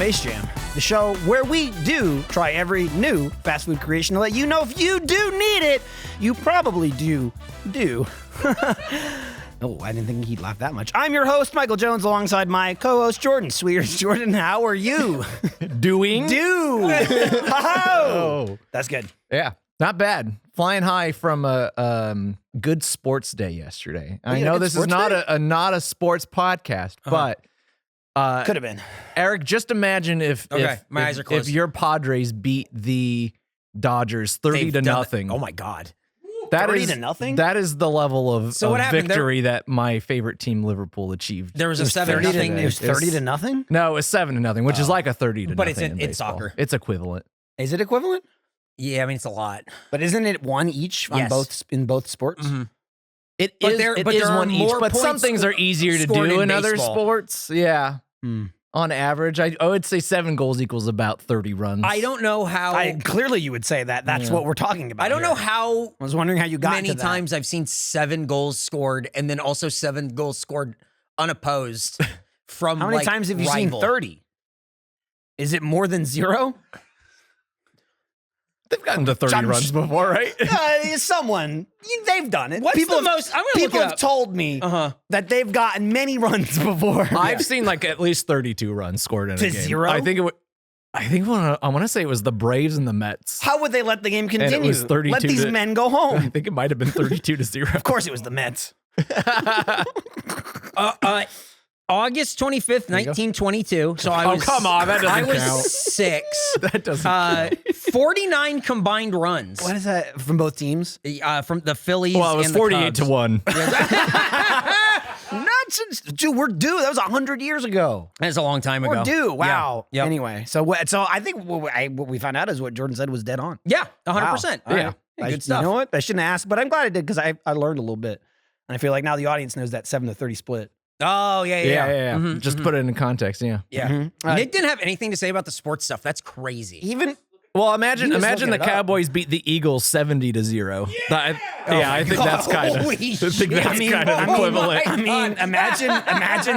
Space Jam, the show where we do try every new fast food creation to let you know if you do need it, you probably do. Oh, I didn't think he'd laugh that much. I'm your host, Michael Jones, alongside my co-host, Jordan Cwierz. Jordan, how are you? Doing? Oh, that's good. Yeah, not bad. Flying high from a good sports day yesterday. I know this is not a sports podcast, but could have been. Eric, just imagine if my eyes are closed. If your Padres beat the Dodgers 30-0. Oh my God. That 30-0? That is the level of what happened? victory that my favorite team, Liverpool, achieved. There was a 7-0. It was 30-0? No, it was 7-0, which is like a 30-0. But it's in baseball. soccer. It's equivalent. Is it equivalent? Yeah, I mean, it's a lot. But isn't it one each on Yes. in both sports? Mm-hmm. It But is there are one each, more but some points things are easier to scored do in in other baseball. sports. Yeah. Hmm. On average, I would say 7 goals equals about 30 runs. I don't know how. Clearly, you would say that. That's what we're talking about. I don't know here. how I was wondering how you got many to that. times I've seen 7 goals scored and then also 7 goals scored unopposed from How many times have you seen 30? Is it more than 0? They've gotten to 30 runs before, right? They've done it. What's people the most? I'm gonna look People it have up. told me that they've gotten many runs before. I've seen like at least 32 runs scored in To a game. 0? I want to say it was the Braves and the Mets. How would they let the game continue? And it was 32 let these men go home. I think it might have been 32-0. Of course, it was the Mets. August 25th, 1922. So I was. come on, that doesn't I was count. 6. That doesn't count. 49 combined runs. What is that from both teams? From the Phillies. Well, it was and the 48-1. Dude, we're due. That was 100 years ago. That's a long time ago. We're due. Wow. Yeah. Yep. Anyway, so I think what we found out is what Jordan said was dead on. Yeah, 100%. Wow. Yeah, good stuff. You know what? I shouldn't have asked, but I'm glad I did because I learned a little bit, and I feel like now the audience knows that 7-30 split. Oh, yeah. Mm-hmm, just put it in context, yeah. Yeah. Mm-hmm. Nick didn't have anything to say about the sports stuff. That's crazy. Even Well, imagine looking the it up. Cowboys beat the Eagles 70-0. I think that's kind of Holy shit. equivalent. I mean, imagine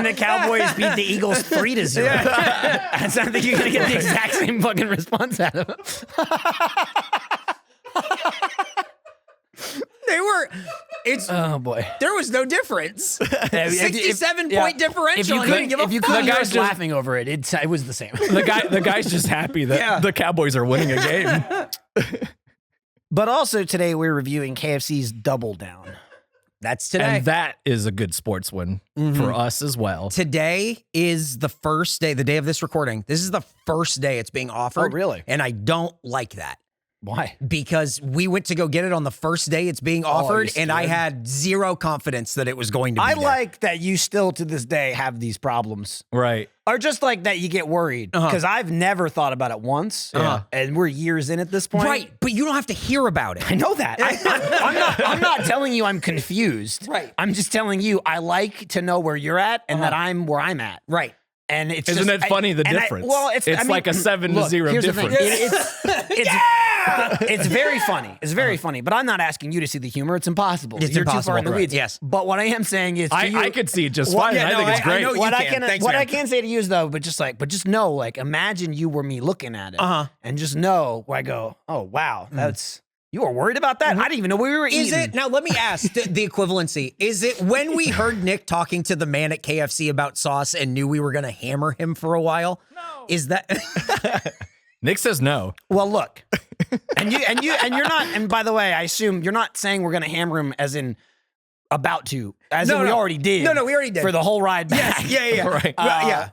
the Cowboys beat the Eagles 3-0. I don't think you're gonna get the exact same fucking response out of it. They were. Oh boy. There was no difference. 67 Yeah. point differential. If you couldn't The hear guy's us just- laughing over it, it was the same. The guy's just happy that the Cowboys are winning a game. But also today we're reviewing KFC's Double Down. That's today. And that is a good sports win for us as well. Today is the first day, the day of this recording. This is the first day it's being offered. Oh, really? And I don't like that. Why? Because we went to go get it on the first day it's being offered, you and I scared? had zero confidence that it was going to be I there. like that you still to this day have these problems. Right. Or just like that you get worried. Because I've never thought about it once. And we're years in at this point. Right, but you don't have to hear about it. I know that. I'm not telling you I'm confused. Right. I'm just telling you I like to know where you're at and that I'm where I'm at. Right. And it's Isn't just, it funny the difference? It's like a 7-0 look, here's the thing. difference. It's very funny. It's very funny. But I'm not asking you to see the humor. It's impossible. It's You're too impossible. far in the Right. weeds. Yes. But what I am saying is, to you, I could see it just fine. yeah, I no, think it's I great. know you what can. Thanks, what man. I can say to you is though, but just know, like, imagine you were me looking at it, and just know where I go, oh wow, that's you were worried about that. I didn't even know we were eating. Is it, now let me ask the equivalency. Is it when we heard Nick talking to the man at KFC about sauce and knew we were going to hammer him for a while? No. Is that? Nick says no. Well, look, and you're not. And by the way, I assume you're not saying we're going to hammer him as in about to, as in we already did. No, we already did for the whole ride back. Yes, yeah. Right. Yeah.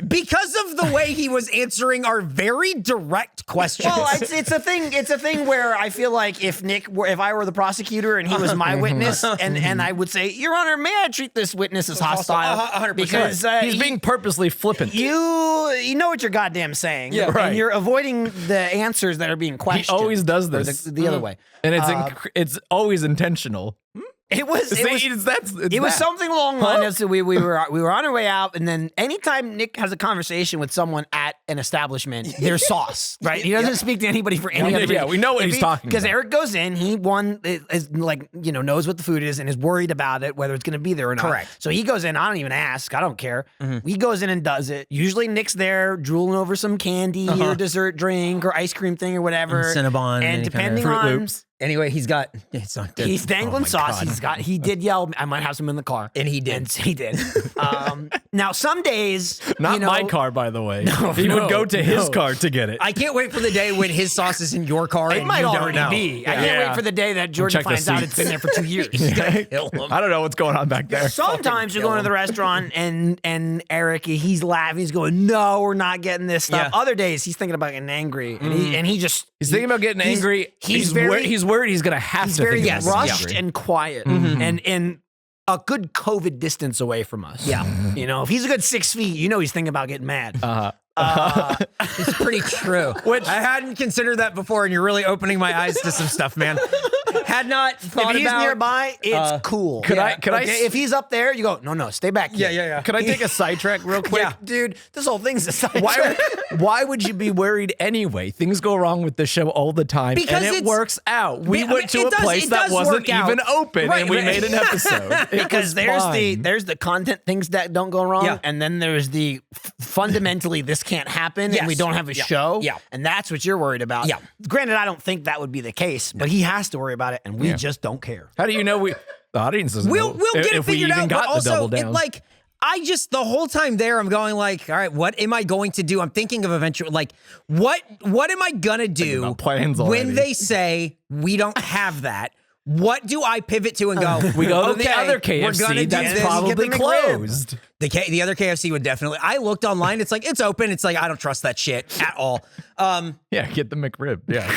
Because of the way he was answering our very direct questions. Well, it's a thing. It's a thing where I feel like if I were the prosecutor and he was my witness, and I would say, Your Honor, may I treat this witness as hostile? 100%. Because He's being purposely flippant. you know what you're goddamn saying, Yeah, right. and you're avoiding the answers that are being questioned. He always does Or this. the other way. And it's always intentional. It was something along the lines of we were on our way out, and then anytime Nick has a conversation with someone at an establishment, there's sauce, right? He doesn't speak to anybody for any other reason. Yeah, we know what he's talking about. Because Eric goes in, he is like, knows what the food is and is worried about it, whether it's going to be there or not. Correct. So he goes in, I don't even ask, I don't care. He goes in and does it. Usually Nick's there drooling over some candy or dessert drink or ice cream thing or whatever. And Cinnabon. And depending Fruit on... Loops. Anyway, he's dangling sauce. God. He did yell, I might have some in the car. And he did. And he did. Now, some days... Not my car, by the way. He would go to his car to get it. I can't wait for the day when his sauce is in your car. It and might you already don't know. be. I can't wait for the day that Jordan finds out it's been there for 2 years. Kill him. I don't know what's going on back there. Sometimes you're going to the restaurant and Eric, he's laughing. He's going, no, we're not getting this stuff. Yeah. Other days, he's thinking about getting angry. And he just... He's thinking about getting angry. He's worried he's going to have He's to very think about rushed and quiet and a good COVID distance away from us. Yeah. If he's a good 6 feet, he's thinking about getting mad. It's pretty true. Which I hadn't considered that before, and you're really opening my eyes to some stuff, man. Had not thought if he's about nearby, it's cool. Could I? If he's up there, you go, no, stay back. Yeah. Could I take a sidetrack real quick? Yeah. Dude, this whole thing's a sidetrack. Why would you be worried anyway? Things go wrong with the show all the time, Because and it works out. We went to a place that does wasn't work out. even open, Right, and we right. made an episode. Because there's the content things that don't go wrong, Yeah. and then there's the fundamentally this can't happen, and we Yes. don't have a show, Yeah. and that's what you're worried about. Yeah. Granted, I don't think that would be the case, but he has to worry about it, and we just don't care. How do you know the audience doesn't We'll know get it if we figured even out, got but the also, double down? the whole time there, I'm going like, all right, what am I going to do? I'm thinking of eventually, what am I gonna do about plans when already. they say we don't have that? What do I pivot to and go? We go to the other we're gonna KFC do that's this. probably Get the McRib. closed. The other KFC would definitely. I looked online. It's like it's open. It's like I don't trust that shit at all. Yeah, get the McRib. Yeah.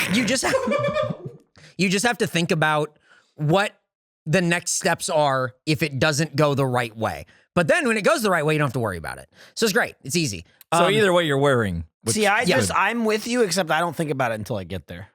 You just have to think about what the next steps are if it doesn't go the right way. But then when it goes the right way, you don't have to worry about it. So it's great. It's easy. So either way, you're worrying. See, I'm with you, except I don't think about it until I get there.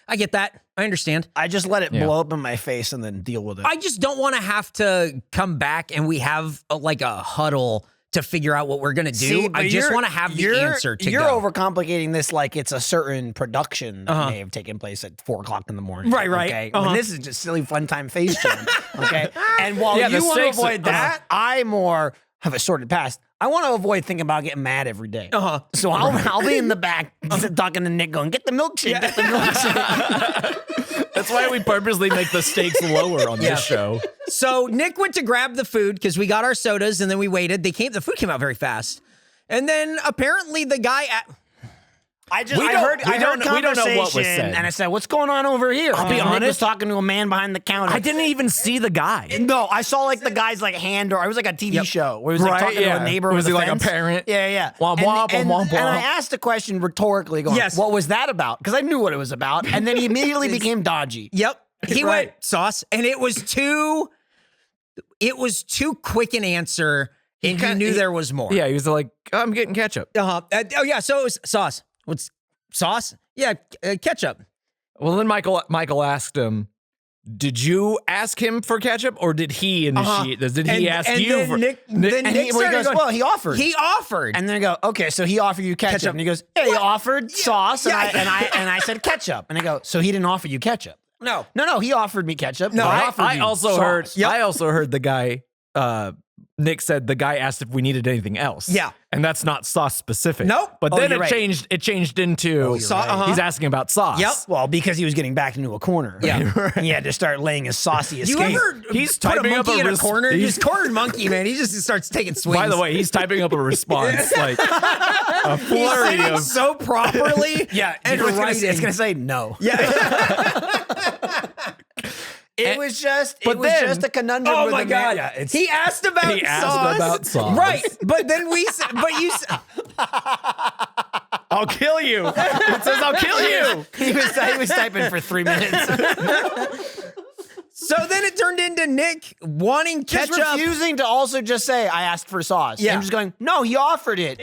I get that. I understand. I just let it blow up in my face and then deal with it. I just don't want to have to come back and we have a huddle to figure out what we're going to do. See, I just want to have the answer to You're go. overcomplicating this like it's a certain production that may have taken place at 4 o'clock in the morning. Right. Okay? When this is just silly fun time face jam. Okay. And while Yeah, the you want to stakes are- avoid that, I more have a sorted past. I want to avoid thinking about getting mad every day. So I'll be in the back talking to Nick going, get the milkshake, get the milkshake. That's why we purposely make the stakes lower on this show. So Nick went to grab the food because we got our sodas and then we waited. The food came out very fast. And then apparently the guy I We don't know what was conversation, said. and I said, "What's going on over here?" I'll be And Nick was honest. talking to a man behind the counter. I didn't even see the guy. No, I saw like the guy's like hand, or it was like a TV show where he was like Right, talking to a neighbor. Was with he like a fence. parent? Yeah. Womp, womp, and, womp, and womp. I asked the question rhetorically, going, Yes. "What was that about?" Because I knew what it was about, and then he immediately became dodgy. Yep. He Right. went sauce, and it was too quick an answer, and he knew there was more. Yeah, he was like, I'm getting ketchup. Oh yeah. So it was sauce. What's sauce? Yeah, ketchup. Well, then Michael asked him, did you ask him for ketchup or did he initiate this? Did he ask you then for Nick And he started goes, going, "Well, he offered." He offered. And then I go, "Okay, so he offered you ketchup." And he goes, "Hey, he offered sauce." And I said ketchup. And I go, "So he didn't offer you ketchup?" no. No, he offered me ketchup. No, but I offered you also sauce. heard. I also heard the guy. Nick said the guy asked if we needed anything else. Yeah. and that's not sauce specific. Nope. But Oh, then you're it right. changed. It changed into he's asking about sauce. Yep. Well, because he was getting back into a corner. Yeah. He had to start laying his saucy escape. You ever He's put a typing up monkey a in a res- corner? he's- He's cornered monkey, man. He just starts taking swings. By the way, he's typing up a response like a he's flurry sitting of. so properly. Yeah, and you know what writing. it's gonna say no. Yeah. It was just but then- a conundrum. Oh with my a man. god! Yeah, it's, He asked about He asked sauce. about sauce. Right, but then we said, but you said, I'll kill you. It says I'll kill you. he was typing for 3 minutes. So then it turned into Nick wanting Just ketchup. refusing to also just say, I asked for sauce. Yeah. I'm just going, no, he offered it.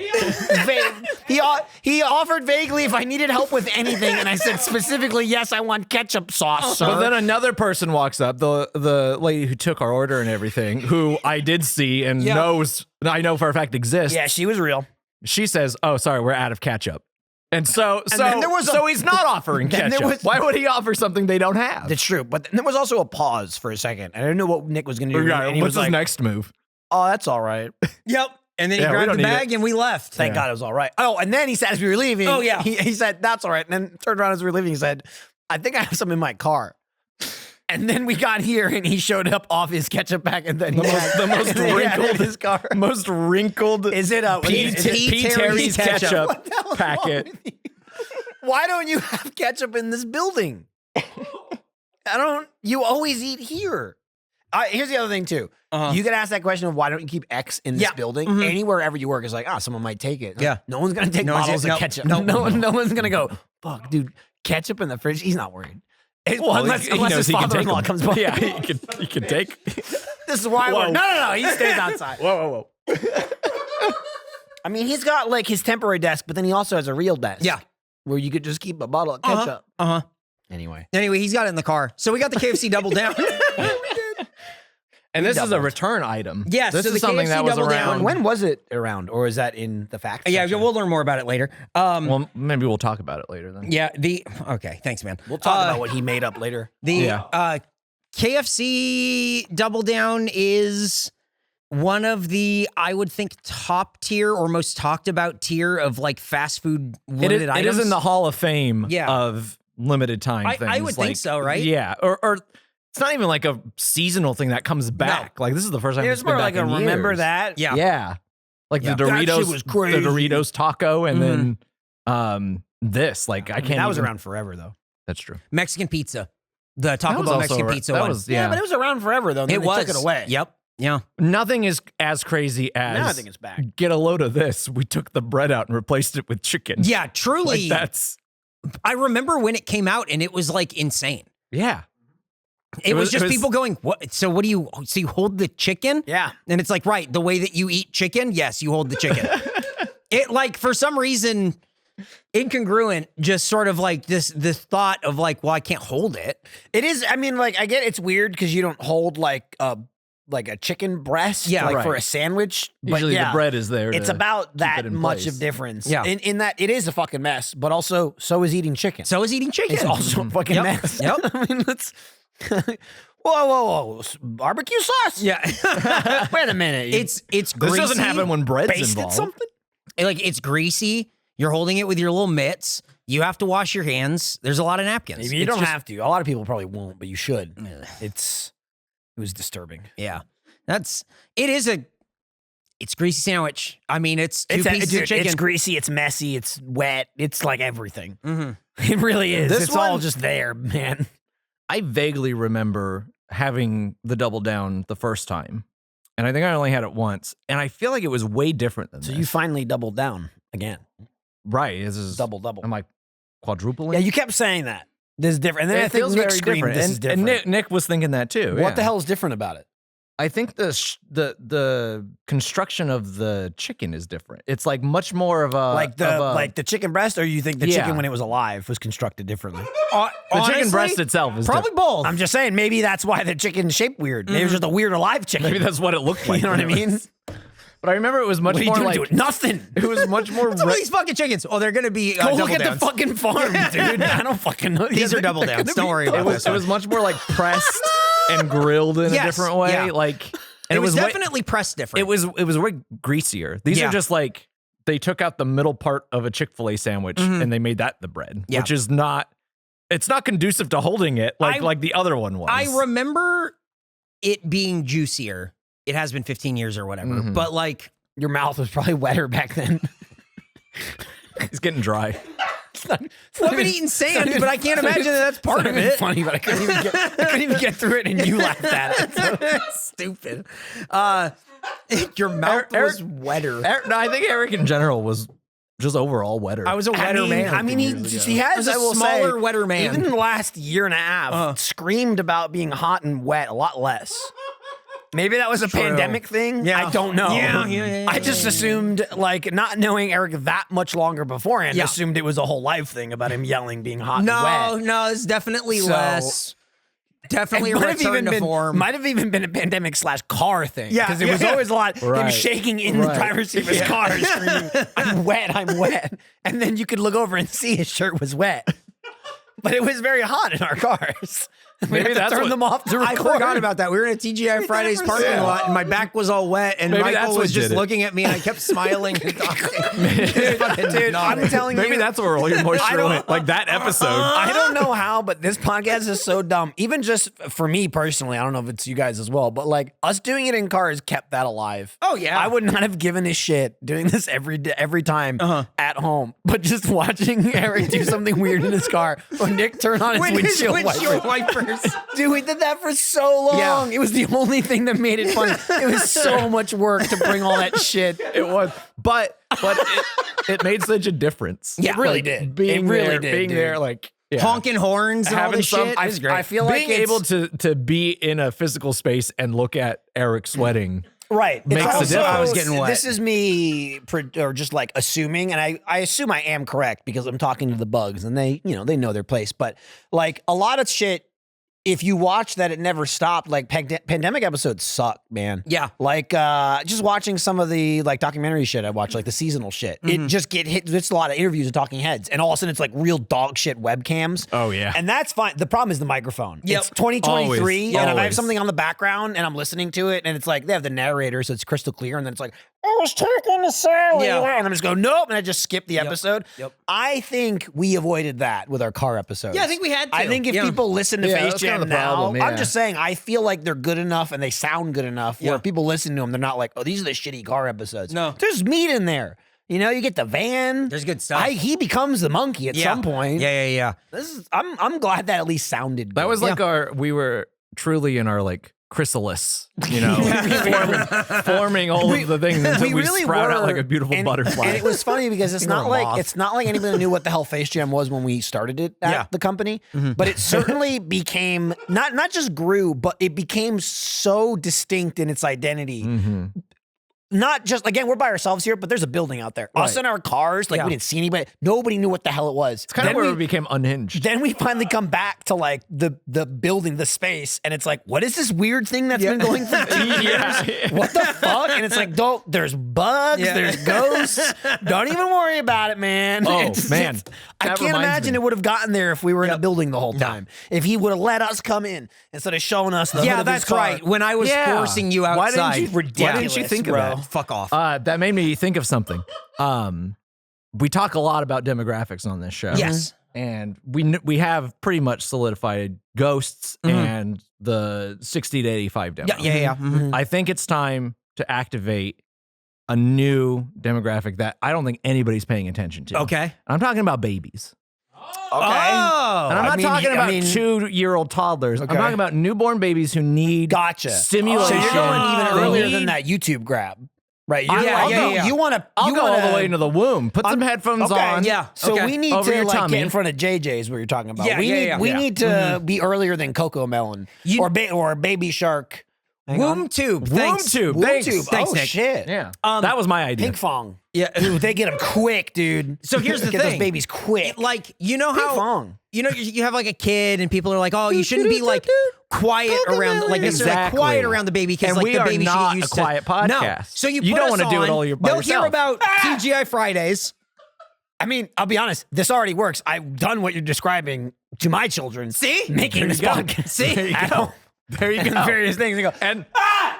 He offered vaguely if I needed help with anything, and I said specifically, yes, I want ketchup sauce, sir. But then another person walks up, the lady who took our order and everything, who I did see and I know for a fact exists. Yeah, she was real. She says, "Oh, sorry, we're out of ketchup." And so then there was so he's not offering then there ketchup. was- Why would he offer something they don't have? That's true. But there was also a pause for a second. I didn't know what Nick was going to do. Yeah, and he what's was his like, next move? oh, that's all right. Yep. And then he Yeah, we grabbed don't the need bag and we left. Thank God it was all right. Oh, and then he said as we were leaving, Oh, yeah. he said, that's all right. And then turned around as we were leaving, he said, I think I have some in my car. And then we got here and he showed up off his ketchup packet that he had. The most and then he had it in wrinkled, his car. most wrinkled. Is it a P. Terry's ketchup What the hell is wrong packet. with you? Why don't you have ketchup in this building? You always eat here. Here's the other thing too. You get asked that question of why don't you keep X in this building? Anywhere ever you work is like, someone might take it. Yeah. No one's gonna take bottles of ketchup. No one's gonna go, fuck, dude, ketchup in the fridge. He's not worried. Well, unless he knows his he can take father-in-law them. comes by. Yeah, he can take. This is why we're no. He stays outside. Whoa. I mean, he's got like his temporary desk, but then he also has a real desk. Yeah. Where you could just keep a bottle of ketchup. Anyway, Anyway, he's got it in the car. So we got the KFC Double Down. And this is a return item. Yes, this so is the something KFC that was Double around. Down. when was it around, or is that in the facts? Yeah, section? we'll learn more about it later. Well, maybe we'll talk about it later then. Yeah, okay, thanks, man. We'll talk about what he made up later. KFC Double Down is one of the, I would think, top tier or most talked about tier of like fast food limited items. It is in the Hall of Fame Yeah. of limited time things. I would think so, right? Yeah, or it's not even like a seasonal thing that comes back. Like this is the first time It it's was been more back like a in remember years. that. Yeah. Like Yeah. the Doritos, That shit was crazy. the Doritos taco, and then this. Like I can't. That was even- around forever though. That's true. Mexican pizza. The That Taco was Bell also Mexican ar- pizza that one. was- Yeah, but it was around forever though. And then It they was. took it away. Yep. Yeah. Nothing is as crazy as. Now I think it's back. Get a load of this. We took the bread out and replaced it with chicken. Yeah, truly. Like that's. I remember when it came out and it was like insane. Yeah. It was just people going, what? So what do you, so you hold the chicken? Yeah. And it's like, right, the way that you eat chicken, yes, you hold the chicken. It like, for some reason, incongruent, just sort of like this thought of like, well, I can't hold it. It is. I mean, like I get it's weird because you don't hold like a chicken breast, Yeah, like for right. a sandwich. But Usually yeah, the bread is there. it's to about keep that it in much place. of difference. Yeah. In that it is a fucking mess, but also so is eating chicken. So is eating chicken. It's also a fucking Yep. mess. Yep. I mean, let's. Whoa! Barbecue sauce? Yeah. Wait a minute. It's This greasy. doesn't happen when bread's basted involved. something. Like it's greasy. You're holding it with your little mitts. You have to wash your hands. There's a lot of napkins. Maybe you It's don't just- have to. A lot of people probably won't, but you should. It was disturbing. Yeah. It's greasy sandwich. I mean, it's two pieces of chicken. It's greasy. It's messy. It's wet. It's like everything. Mhm. It really is. This It's all one- just there, man. I vaguely remember having the Double Down the first time, and I think I only had it once, and I feel like it was way different than So this. you finally doubled down again. Right? This is Double. Am I quadrupling? Yeah, you kept saying that. This is different. And then It I think feels Nick very screamed, different. this and, is different. And Nick was thinking that too. What yeah. the hell is different about it? I think the construction of the chicken is different. It's like much more of a Like the chicken breast, or you think the Yeah. chicken when it was alive was constructed differently? the chicken Honestly, breast itself is probably both. I'm just saying, maybe that's why the chicken's shaped weird. Maybe it was just a weird alive chicken. Maybe that's what it looked like. you know what I when it mean? was- But I remember it was much What are you more doing to like it? Nothing. it was much more. What's up with these fucking chickens? Oh, they're gonna be Go double look at downs. the fucking farm, dude. I don't fucking know. These are double downs. Don't worry about this. It was much more like pressed and grilled in Yes, a different way. yeah. Like It was way- definitely pressed different. it was way greasier. These Yeah. are just like they took out the middle part of a Chick-fil-A sandwich and they made that the bread, Yeah. which is not. It's not conducive to holding it like the other one was. I remember it being juicier. It has been 15 years or whatever, Mhm. but like Your mouth was probably wetter back then. It's getting dry. Well, I've been eating sand, but I can't imagine that's part of it. Funny, but I couldn't even get through it, and you laughed at it. Stupid. Your mouth was wetter. No, I think Eric in general was just overall wetter. I was a wetter man. I mean, he has a smaller, say, wetter man. Even in the last year and a half, screamed about being hot and wet a lot less. Maybe that was a pandemic thing. Yeah. I don't know. Yeah. I just assumed, like, not knowing Eric that much longer beforehand, assumed it was a whole life thing about him yelling, being hot and wet. No, it's definitely less. Definitely a return to form. Might have even been a pandemic / car thing. Yeah, because it was always a lot him shaking in the driver's seat of his car, screaming, I'm wet. And then you could look over and see his shirt was wet. But it was very hot in our cars. Maybe that's turn them off to record. I forgot about that. We were in a TGI Fridays parking lot, and my back was all wet, and Michael was just looking at me, and I kept smiling and talking. Dude, I'm telling you. Maybe that's where all your moisture went. Like that episode. I don't know how, but this podcast is so dumb. Even just for me personally, I don't know if it's you guys as well, but like us doing it in cars kept that alive. Oh, yeah. I would not have given a shit doing this every time at home, but just watching Eric do something weird in his car or Nick turn on his windshield wipers. Dude, we did that for so long. Yeah. It was the only thing that made it funny. It was so much work to bring all that shit. It was, but it made such a difference. Yeah, it really did. Being did, there, like honking horns and all this shit. I feel like being able to be in a physical space and look at Eric sweating. Right. Makes a difference. I was getting wet. This is me or just like assuming, and I assume I am correct because I'm talking to the bugs and they know their place. But like a lot of shit, if you watch that, it never stopped. Like pandemic episodes suck, man. Yeah. Like just watching some of the like documentary shit I watch, like the seasonal shit. It just get hit. There's a lot of interviews with talking heads, and all of a sudden it's like real dog shit webcams. Oh yeah. And that's fine. The problem is the microphone. Yep. It's 2023, and if I have Always. something on the background and I'm listening to it, and it's like they have the narrator, so it's crystal clear, and then it's like, I was talking to Sally. And I'm just going, nope, and I just skip the episode. Yep. I think we avoided that with our car episodes. Yeah, I think we had to. I think if people listen to Face that's Jam kind of the now, problem, yeah. I'm just saying, I feel like they're good enough and they sound good enough where people listen to them, they're not like, oh, these are the shitty car episodes. No. There's meat in there. You know, you get the van. There's good stuff. He becomes the monkey at some point. Yeah. I'm glad that at least sounded good. That was like we were truly in our like chrysalis, forming all of the things until we really sprout out were, like a beautiful butterfly. And it was funny because it's not like anybody knew what the hell Face Jam was when we started it at the company, but it certainly became not just grew, but it became so distinct in its identity. Not just, again, we're by ourselves here, but there's a building out there. Us in our cars, like we didn't see anybody. Nobody knew what the hell it was. It's kind of where we became unhinged. Then we finally come back to like the building, the space, and it's like, what is this weird thing that's been going for 2 years? What the fuck? And it's like, there's bugs, there's ghosts. Don't even worry about it, man. Oh, man. I can't imagine it would have gotten there if we were in a building the whole time. If he would have let us come in instead of showing us the hood of his that's car. right. When I was forcing you outside. Why didn't you think of that? Fuck off. That made me think of something. We talk a lot about demographics on this show. Yes. And we have pretty much solidified ghosts and the 60 to 85 demo. Yeah. I think it's time to activate a new demographic that I don't think anybody's paying attention to. Okay. I'm talking about babies. Okay. Oh. And I'm not talking about 2-year-old toddlers. I'm talking about newborn babies who need stimulation. So you're going even earlier than that YouTube grab. Right. You want to. I'll go all the way into the womb. Put some headphones on. Yeah. So we need Over to your like tummy. get in front of JJ's. What you're talking about. Yeah, We need to be earlier than Coco Melon or Baby Shark. Womb tube. Thanks. Womb tube. Thanks, Nick. Shit. Yeah. That was my idea. Pink Fong. Yeah. Dude, they get them quick, dude. So here's the get thing. those babies quick. Like, you know Pink how Fong. you know you have like a kid and people are like, oh, you shouldn't be like quiet around like necessarily like quiet around the baby because And like we the are baby not used a quiet to. No. podcast. So you don't want to do it all by They'll yourself. hear about TGI Fridays. I mean, I'll be honest. This already works. I've done what you're describing to my children. See? Making this podcast. See? There you go. There you go. Various things. And go,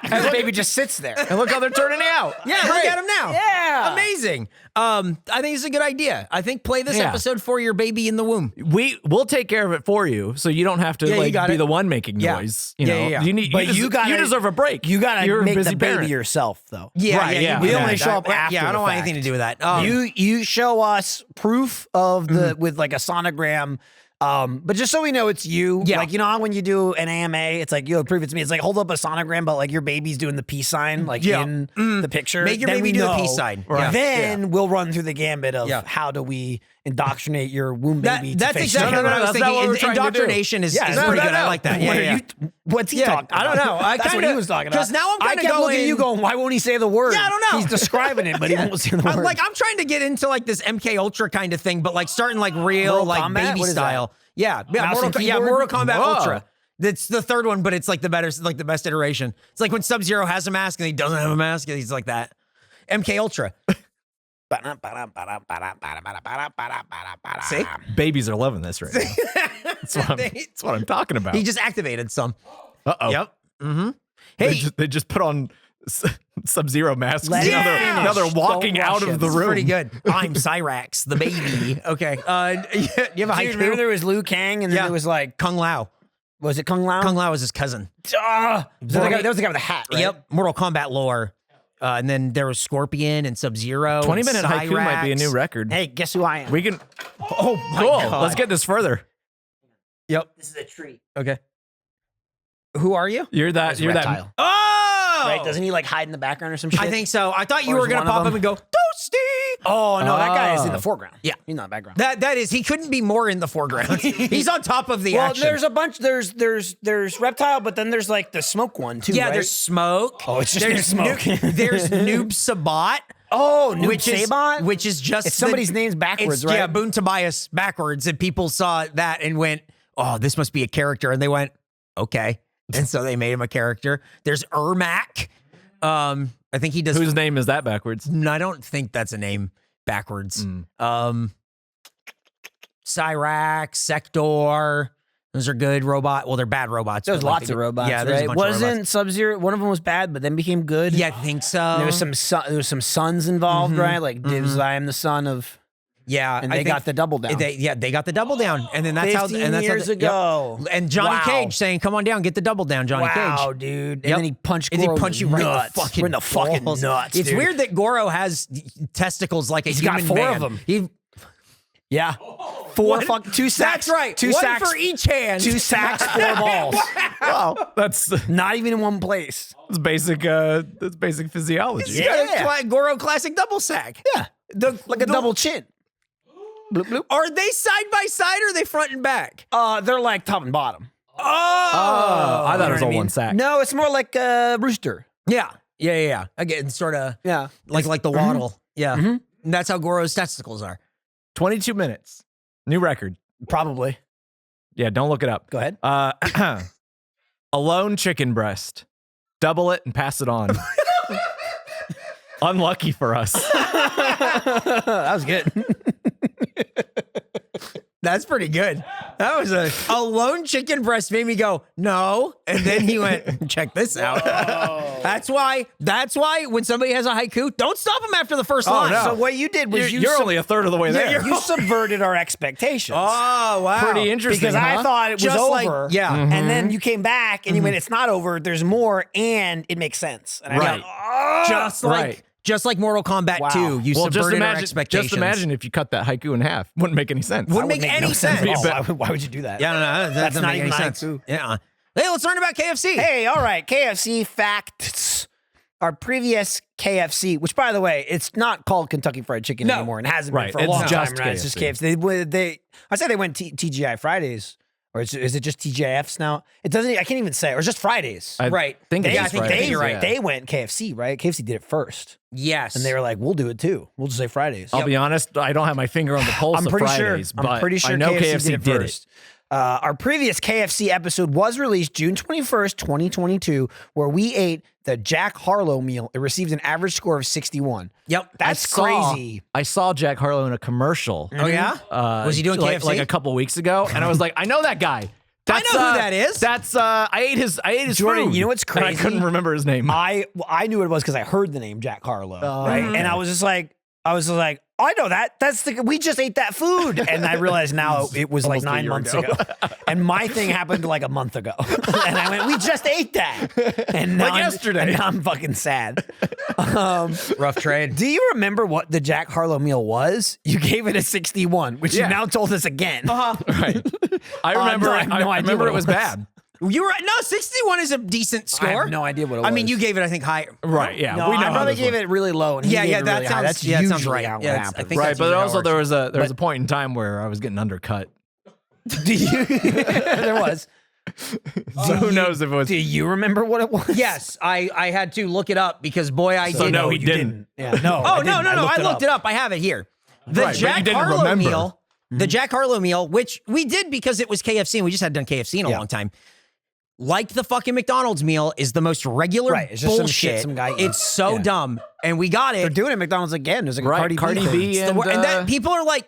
And the baby just sits there. and look how they're turning out. Yeah, look at him now. Yeah. Amazing. I think it's a good idea. I think play this episode for your baby in the womb. We'll take care of it for you, so you don't have to be the one making noise. You know, Yeah. you deserve a break. You gotta You're make a busy the baby parent. yourself, though. Yeah. We only show up after. Yeah, I don't the want fact. anything to do with that. You show us proof of the with like a sonogram But just so we know it's you, Yeah. like, you know how when you do an AMA, it's like, yo, prove it to me. It's like, hold up a sonogram, but like your baby's doing the peace sign, like in the picture. Make your Then baby we do the know. peace sign. Right. Then we'll run through the gambit of how do we indoctrinate your womb baby. That's to face exactly China. what I was That's not what we're thinking. trying to do. Indoctrination is pretty no, good. no. I like that. Yeah, What's he talking about? I don't know. That's what he was talking about. Because now I'm I kind of kept going. looking at you going, why won't he say the word? Yeah, I don't know. He's describing it, but he won't say the word. I'm trying to get into like this MK Ultra kind of thing, but like starting like real Mortal like Kombat? baby What is style. Yeah, Mouse and keyboard? Mortal Kombat Whoa. Ultra. That's the third one, but it's like the better, like the best iteration. It's like when Sub-Zero has a mask and he doesn't have a mask, and he's like that. MK Ultra. See? Babies are loving this right now. That's what I'm talking about. He just activated some. Uh-oh. Yep. Mm-hmm. Hey, They just put on Sub-Zero masks. Let Now it they're finish. walking Don't out rush of it. the It's room. pretty good. I'm Cyrax, the baby. Okay. You have a Dude, haiku? remember there was Liu Kang and then there was like, Kung Lao. was it Kung Lao? Kung Lao is his cousin. That was the guy with the hat, right? Yep. Mortal Kombat lore. And then there was Scorpion and Sub-Zero. 20-minute haiku might be a new record. Hey, guess who I am? We can. Oh my Cool. God. Let's get this further. Yep. This is a treat. Okay. Who are you? You're that. There's You're that. Reptile. Oh! Right? Doesn't he like hide in the background or some shit? I think so. I thought you Or were is going to one of pop up them- and go, Toasty! Oh, no, that guy is in Oh. the foreground. Yeah. He's not in the background. That is, he couldn't be more in the foreground. He's on top of the Well, action. there's a bunch. There's Reptile, but then there's like the smoke one too. yeah, right? there's Smoke. Oh, it's just there's Smoke. there's Noob Sabat. Oh, Noob Which is, Sabat? which is just It's somebody's names backwards, it's, right? Yeah, Boone Tobias backwards, and people saw that and went, "Oh, this must be a character," and they went, "Okay," and so they made him a character. There's Ermac. I think he does. Whose name is that backwards? No, I don't think that's a name backwards. Cyrax, Sector. Those are good robot. Well, they're bad robots. There's but, like, lots of robots. Yeah, there's right? a bunch of Wasn't robots. Sub-Zero? One of them was bad, but then became good. Yeah, I think so. There was some sons involved, right? Like Divs, I am the son of. Yeah, And I they think got the double down. They got the double down, and then that's 15 how. And that's years how, ago. Yep. And Johnny Wow. Cage saying, "Come on down, get the double down, Johnny Wow, Cage." dude. And Yep. then he punched And he Goro punched you in the right in the nuts. fucking We're in the fucking balls. nuts. It's dude. weird that Goro has testicles like a He's got human 4 man. of them. He, Yeah. 4 2 sacks. That's right. 2 One sacks for each hand. 2 sacks, 4 balls. Wow, that's Not even in one place. basic. That's basic physiology. He's got a Goro classic double sack. Yeah. Like a double chin. Bloop, bloop. Are they side by side or are they front and back? They're like top and bottom. Oh, I thought it was You know what I all mean? one sack. No, it's more like a rooster. yeah. Again, sort of Yeah. like the waddle. Yeah, and that's how Goro's testicles are. 22 minutes. New record. Probably. Yeah, don't look it up. Go ahead. Alone chicken breast. Double it and pass it on. Unlucky for us. That was good. That's pretty good. That was a lone chicken breast made me go, no. And then he went, check this out. That's why when somebody has a haiku, don't stop them after the first line. no. So what you did was You're only a third of the way there. you subverted our expectations. Oh, wow. Pretty interesting. Because I huh? thought it was Just like- over. yeah. And then you came back and you went, it's not over. There's more and it makes sense. And I Right. got, oh! Just like Mortal Kombat Wow. 2, you Well, subverted our expectations. just imagine if you cut that haiku in half. Wouldn't make any sense. Wouldn't make no any sense. Oh, why would you do that? Yeah, no, that That's doesn't not make any even sense. haiku. Yeah. Hey, let's learn about KFC. Hey, all right. KFC facts. Our previous KFC, which by the way, it's not called Kentucky Fried Chicken No. anymore and hasn't Right. been for a It's long just time. Right? It's just KFC. KFC. I say they went TGI Fridays. Or is it just TGIFs now? It doesn't. I can't even say. Or it's just Fridays. Right. Think They, it's I just think Fridays, they, you're right. they went KFC, right? KFC did it first. Yes. And they were like, we'll do it too. We'll just say Fridays. I'll be honest, I don't have my finger on the pulse I'm of pretty Fridays, sure. but I'm pretty sure I know KFC did it did first. Our previous KFC episode was released June 21st, 2022, where we ate the Jack Harlow meal. It received an average score of 61. Yep. That's crazy. I saw Jack Harlow in a commercial. Oh, yeah? Was he doing KFC? like a couple weeks ago? And I was like, I know that guy. I know who that is. That's I ate his Jordan, food. you know what's And I crazy? couldn't remember his name. I knew what it was because I heard the name Jack Harlow, right? And I was just like, I was like, I know that. We just ate that food. And I realized now it was like 9 months ago. And my thing happened like a month ago. And I went, we just ate that. And now yesterday. And now I'm fucking sad. Rough trade. Do you remember what the Jack Harlow meal was? You gave it a 61, which you now told us again. Right. I remember. No, I have no I idea remember what it it was was. bad. You were no 61 is a decent score. I have no idea what it was. I mean, you gave it, I think, higher. Right. Yeah. No, we know I how probably this gave works. it really low. And he gave it that really high. sounds. That's that usually sounds right. how it Yeah, I happens. think Right, that's but usually how it also works. there was a point in time where I was getting undercut. Do you? There was. So who knows if it was? Do you remember what it was? Yes, I had to look it up because boy, I So did. no, he you didn't. Yeah, no. Oh no, I looked it up. I have it here. The Right, but you Jack didn't Harlow remember. meal. The Jack Harlow meal, which we did because it was KFC and we just hadn't done KFC in a long time. Like the fucking McDonald's meal is the most regular It's just some bullshit. shit some guy eats. It's so dumb, and we got They're it. doing it at McDonald's again. There's like a Right, Cardi B. and that people are like,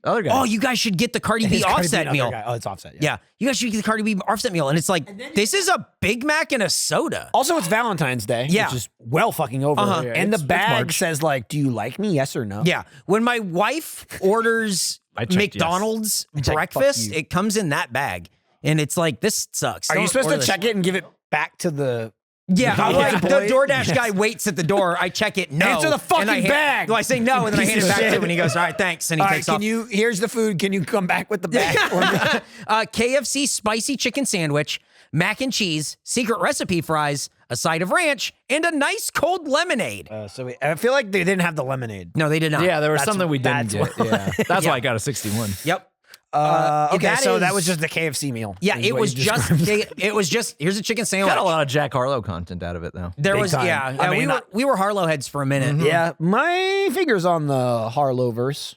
other guy. "Oh, you guys should get the Cardi B It's Cardi B offset and meal." other guy. Oh, it's offset. Yeah, you guys should get the Cardi B offset meal, and it's like this is a Big Mac and a soda. Also, it's Valentine's Day, Yeah. which is well fucking over. Yeah, And the it's bag March. says like, "Do you like me? Yes or no?" Yeah, when my wife orders I checked McDonald's checked, fuck breakfast, you. it comes in that bag, and it's like this sucks. Are you Don't supposed to order check it and give it back to the? Yeah, I'm like, the boy. DoorDash guy waits at the door. I check it. No, Answer the fucking and I bag. Well, I say no, and then I Piece hand it of back to shit. him, and he goes, "All right, thanks," and he All right, takes can off. you? Here's the food. Can you come back with the bag? KFC spicy chicken sandwich, mac and cheese, secret recipe fries, a side of ranch, and a nice cold lemonade. I feel like they didn't have the lemonade. No, they did not. Yeah, there was That's- something we didn't that's get. Yeah, that's why I got a 61. Yep. Okay, so that is- was just the KFC meal. Yeah, is it what was you just. described. It was just. Here's a chicken sandwich. Got a lot of Jack Harlow content out of it though. There Big was. time. Yeah. I mean, we were Harlow heads for a minute. Yeah, my finger's on the Harlow verse.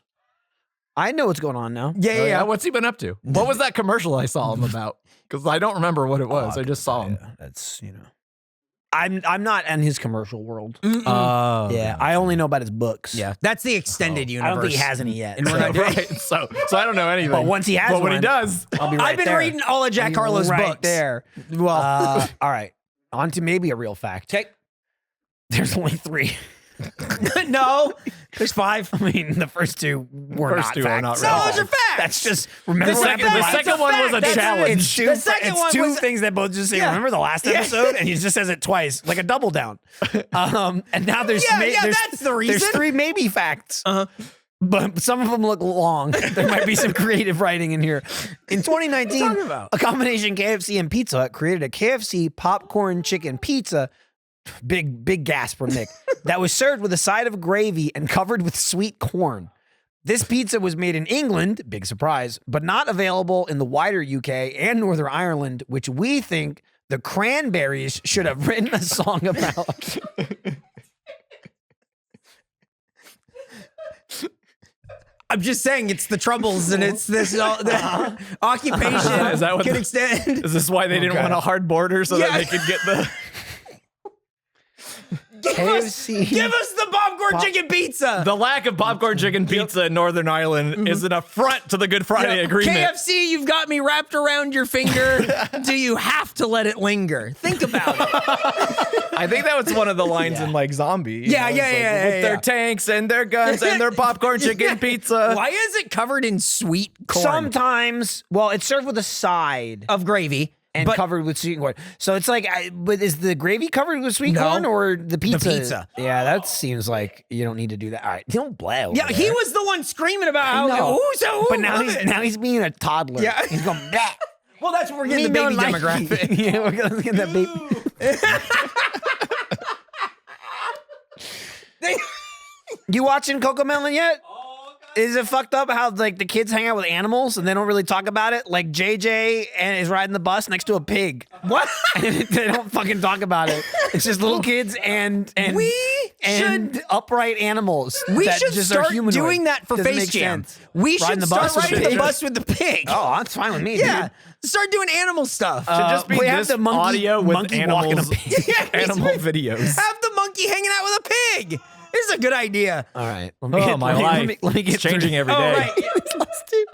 I know what's going on now. Yeah. What's he been up to? What was that commercial I saw him about? Because I don't remember what it was. I just saw him. That's I'm not in his commercial world. Oh, Yeah, I only know about his books. Yeah. That's the extended universe. I don't think he has any yet. And we're not doing. right. So I don't know anything. But once he has but when he one, does, I'll be right I've been there. reading all of Jack I'll be Harlow's right books. there. Well, All right, on to maybe a real fact. okay. There's only 3. No, there's 5. I mean, the first 2 were First not 2 are facts. not No, real. those are facts. That's just remember The what second- happened the last- second one was a That's challenge. It's 2, The second one was- things that both just say, Yeah. remember the last episode? And he just says it twice, like a double down. And now there's, there's that's the reason. There's 3 maybe facts. But some of them look long. There might be some creative writing in here. In 2019, a combination KFC and Pizza Hut created a KFC popcorn chicken pizza. Big gasp from Nick. That was served with a side of gravy and covered with sweet corn. This pizza was made in England, big surprise, but not available in the wider UK and Northern Ireland, which we think the Cranberries should have written a song about. I'm just saying it's the troubles and it's this the occupation Is that what can the- extend. is this why they didn't want a hard border so that Yeah. they could get the? KFC. Give us the popcorn chicken pizza. The lack of popcorn chicken pizza in Northern Ireland is an affront to the Good Friday Agreement. KFC, you've got me wrapped around your finger. Do you have to let it linger? Think about it. I think that was one of the lines in like Zombie. Yeah, It's yeah, like, yeah, with yeah, their yeah. tanks and their guns and their popcorn chicken pizza. Why is it covered in sweet corn Sometimes, well, it's served with a side of gravy? and but covered with sweet corn. So it's like, but is the gravy covered with sweet No. corn or the pizza? pizza. Yeah, that seems like you don't need to do that. All right, don't blow. yeah, he was the one screaming about how. No. Ooh, But now he's being a toddler. Yeah. he's going. Bah. well, that's what we're getting Me the baby don't like demographic. you. Yeah, we're gonna get that baby. You watching Coco Melon yet? Is it fucked up how like the kids hang out with animals and they don't really talk about it? Like JJ and is riding the bus next to a pig. What? And they don't fucking talk about it. It's just little kids and upright animals. We that should just start are humanoid. doing that for Doesn't Face make Jam. sense. We Riding should the start bus with riding the pig. bus with the pig. Oh, that's fine with me. yeah. Dude. Start doing animal stuff. Should just be we have this the monkey- audio with monkey walking a animals, pig. Yeah, animal videos. Have the monkey hanging out with a pig. This is a good idea. All right. Oh, my life. Let me get It's changing through. every Oh, day. right. Let's do.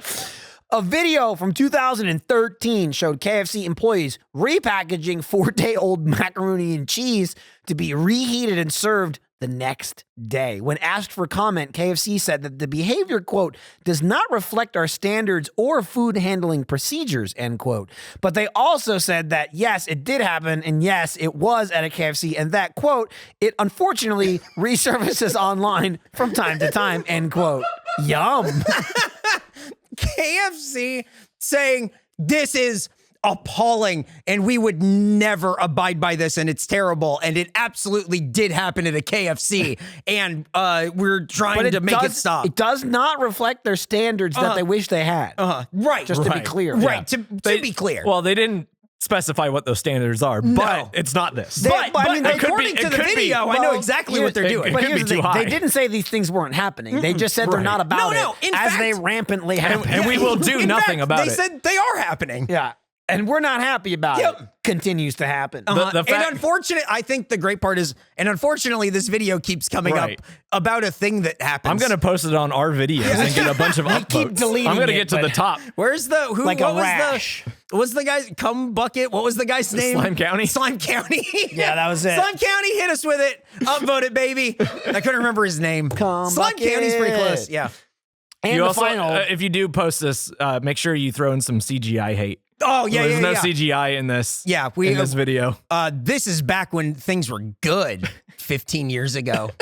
A video from 2013 showed KFC employees repackaging 4-day-old macaroni and cheese to be reheated and served the next day. When asked for comment, KFC said that the behavior, quote, does not reflect our standards or food handling procedures, end quote. But they also said that, yes, it did happen, and yes, it was at a KFC, and that, quote, it unfortunately resurfaces online from time to time, end quote. Yum. KFC saying this is appalling and we would never abide by this and it's terrible and it absolutely did happen at a KFC and we're trying to make it stop. It does not reflect their standards that they wish they had. Right. Just to be clear. Right. To be clear. Well, they didn't specify what those standards are, but it's not this. But I mean, according to the video, I know exactly what they're doing. But here's the thing. They didn't say these things weren't happening. They just said they're not about it as they rampantly happen. And we will do nothing about it. They said they are happening. Yeah. And we're not happy about it. Continues to happen. And unfortunately, I think the great part is, and unfortunately, this video keeps coming up about a thing that happens. I'm going to post it on our videos and get a bunch of upvotes. Keep deleting I'm going to get to the top. Where's the, who, like what a was rash. What's the guy's, Cum Bucket? What was the guy's name? Slime County. Slime County. Yeah, that was it. Slime County, hit us with it. Upvote it, baby. I couldn't remember his name. Slime County's pretty close. Yeah. And you the also, final. if you do post this, make sure you throw in some CGI hate. Oh, yeah, There's no CGI in this. Yeah, in this video. This is back when things were good 15 years ago.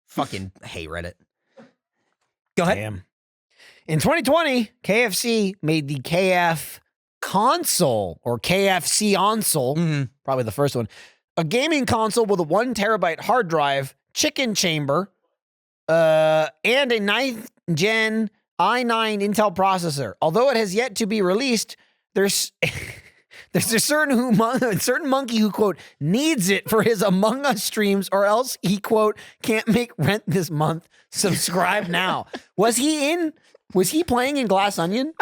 Fucking hate Reddit. Go ahead. Damn. In 2020, KFC made the KFConsole or KFConsole, probably the first one, a gaming console with a 1 terabyte hard drive, chicken chamber, and a 9th gen i9 Intel processor. Although it has yet to be released, there's a certain monkey who, quote, needs it for his Among Us streams or else he, quote, can't make rent this month. Subscribe now. Was he playing in Glass Onion?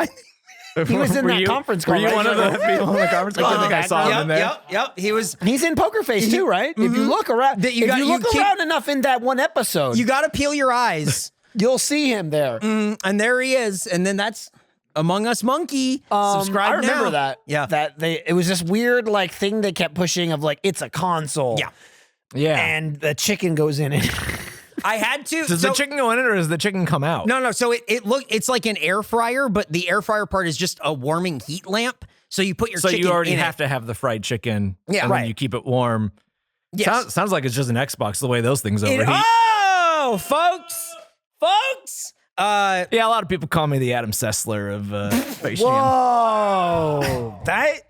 He was in that conference call. Were you one of the people in the conference call? I think I saw him in there. Yep. He's in Poker Face too, right? If you look around, around enough in that one episode, you got to peel your eyes. You'll see him there. And there he is. And then that's Among Us Monkey. Subscribe I remember now. that. Yeah. It was this weird like thing they kept pushing of like, it's a console. Yeah. Yeah. And the chicken goes in it. I had to. Does the chicken go in it or does the chicken come out? No. So it's like an air fryer, but the air fryer part is just a warming heat lamp. So you put your chicken in So you already it. have to have the fried chicken. Yeah. And then you keep it warm. Yes. Sounds like it's just an Xbox the way those things overheat. Oh, folks. Yeah, a lot of people call me the Adam Sessler of Space Jam. Whoa. That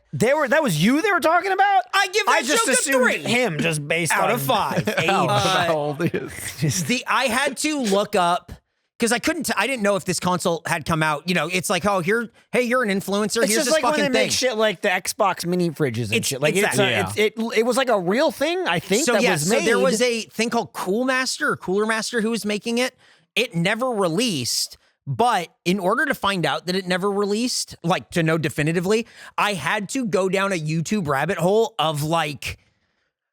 was you they were talking about? I give that just joke a assumed 3. him just based out on of 5. How old is? I had to look up because I didn't know if this console had come out. You know, it's like, oh, you're an influencer. It's Here's just this like when fucking they thing. make shit like the Xbox mini fridges and shit. Like exactly. it was like a real thing. I think So that yeah, was made. so there was a thing called Cooler Master who was making it. It never released. But in order to find out that it never released, like to know definitively, I had to go down a YouTube rabbit hole of like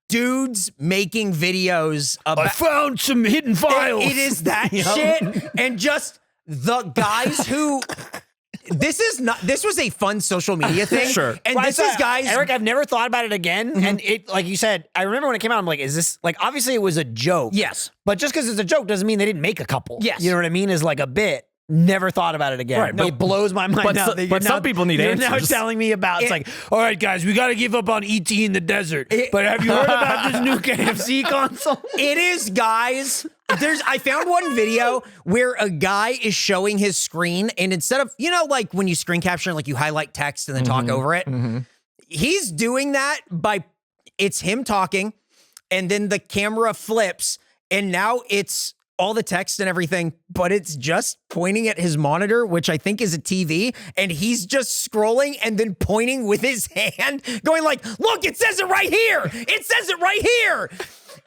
dudes making videos about. I found some hidden files. It is that shit. And just the guys who. This was a fun social media thing. Sure. And this is guys. Eric, I've never thought about it again. And it, like you said, I remember when it came out, I'm like, is this, like, obviously it was a joke. Yes. But just because it's a joke doesn't mean they didn't make a couple. Yes. You know what I mean? Is like a bit. Never thought about it again. Right, It blows my mind now. But some people need you're answers. now telling me about, it's like, all right, guys, we got to give up on E.T. in the desert. But have you heard about this new KFC console? It is, guys. I found one video where a guy is showing his screen, and instead of, like when you screen capture, like you highlight text and then talk over it, he's doing that it's him talking, and then the camera flips, and now it's all the text and everything, but it's just pointing at his monitor, which I think is a TV, and he's just scrolling and then pointing with his hand, going like, look, it says it right here. It says it right here.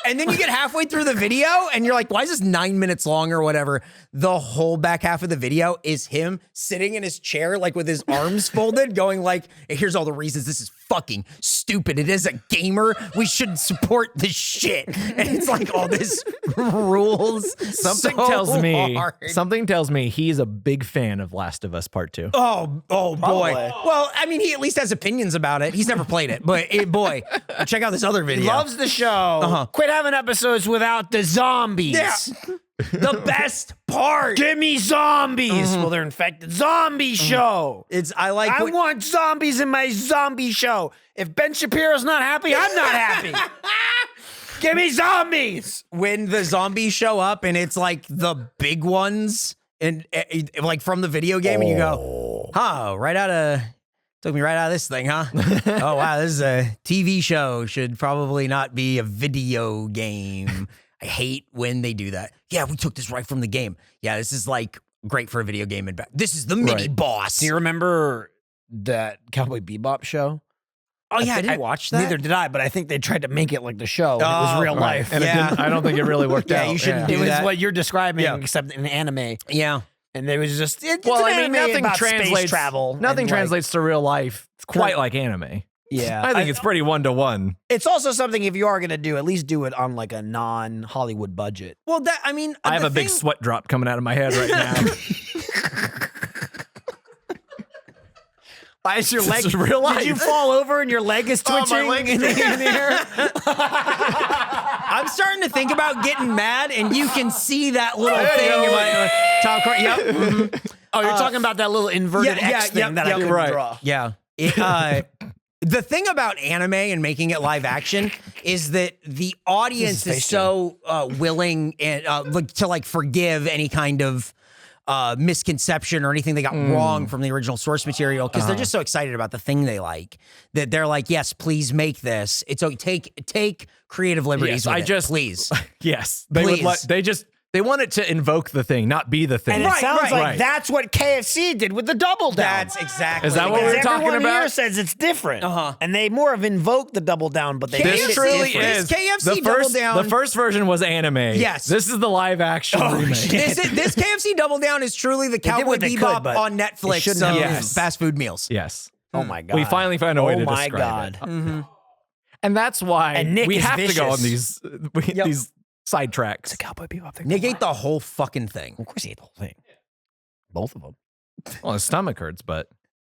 And then you get halfway through the video and you're like, why is this 9 minutes long or whatever? The whole back half of the video is him sitting in his chair, like with his arms folded, going like, here's all the reasons this is fucking stupid. It is a gamer. We shouldn't support this shit. And it's like all this rules. Something tells me he's a big fan of Last of Us Part 2. Oh boy. Well, I mean, he at least has opinions about it. He's never played it, but boy, check out this other video. Loves the show. quit having episodes without the zombies. Yeah. The best part. Give me zombies. Well, they're infected. Zombie show. I want zombies in my zombie show. If Ben Shapiro's not happy, I'm not happy. Give me zombies. When the zombies show up and it's like the big ones and like from the video game and you go, took me right out of this thing, huh? Oh, wow, this is a TV show. Should probably not be a video game. I hate when they do that. Yeah, we took this right from the game. Yeah, this is like great for a video game. And this is the mini boss. Do you remember that Cowboy Bebop show? Oh, yeah, I didn't watch that. Neither did I, but I think they tried to make it like the show. And it was real life. And I don't think it really worked out. You shouldn't do that. It was what you're describing, except in anime. Yeah. And there was just, nothing translates. Space travel. Nothing translates to real life. It's quite like anime. Yeah. I think it's pretty one-to-one. It's also something, if you are going to do, at least do it on like a non-Hollywood budget. Well, I have a big sweat drop coming out of my head right now. Why is your leg? Real life. Did you fall over and your leg is twitching? My leg's in the air? I'm starting to think about getting mad, and you can see that little thing in my top corner. Yep. Mm-hmm. Oh, you're talking about that little inverted X thing that I couldn't draw. Yeah. The thing about anime and making it live action is that the audience is so willing and to like forgive any kind of misconception or anything they got wrong from the original source material because they're just so excited about the thing they like that they're like, yes, please make this. It's okay. Take creative liberties with it, please. Yes. They want it to invoke the thing, not be the thing. And it sounds like that's what KFC did with the Double Down. That's exactly. Is that what we're talking about? Everyone here says it's different. And they more have invoked the Double Down, but they this truly is. This KFC Double Down. The first version was anime. Yes. This is the live action remake. This KFC Double Down is truly the Cowboy Bebop on Netflix of fast food meals. Yes. Oh my God. We finally found a way to describe it. Oh my God. Mm-hmm. And that's why we have vicious. to go on these sidetracks. It's a Cowboy Bebop thing. Nick ate the whole fucking thing. Of course he ate the whole thing. Both of them. Well, his stomach hurts, but...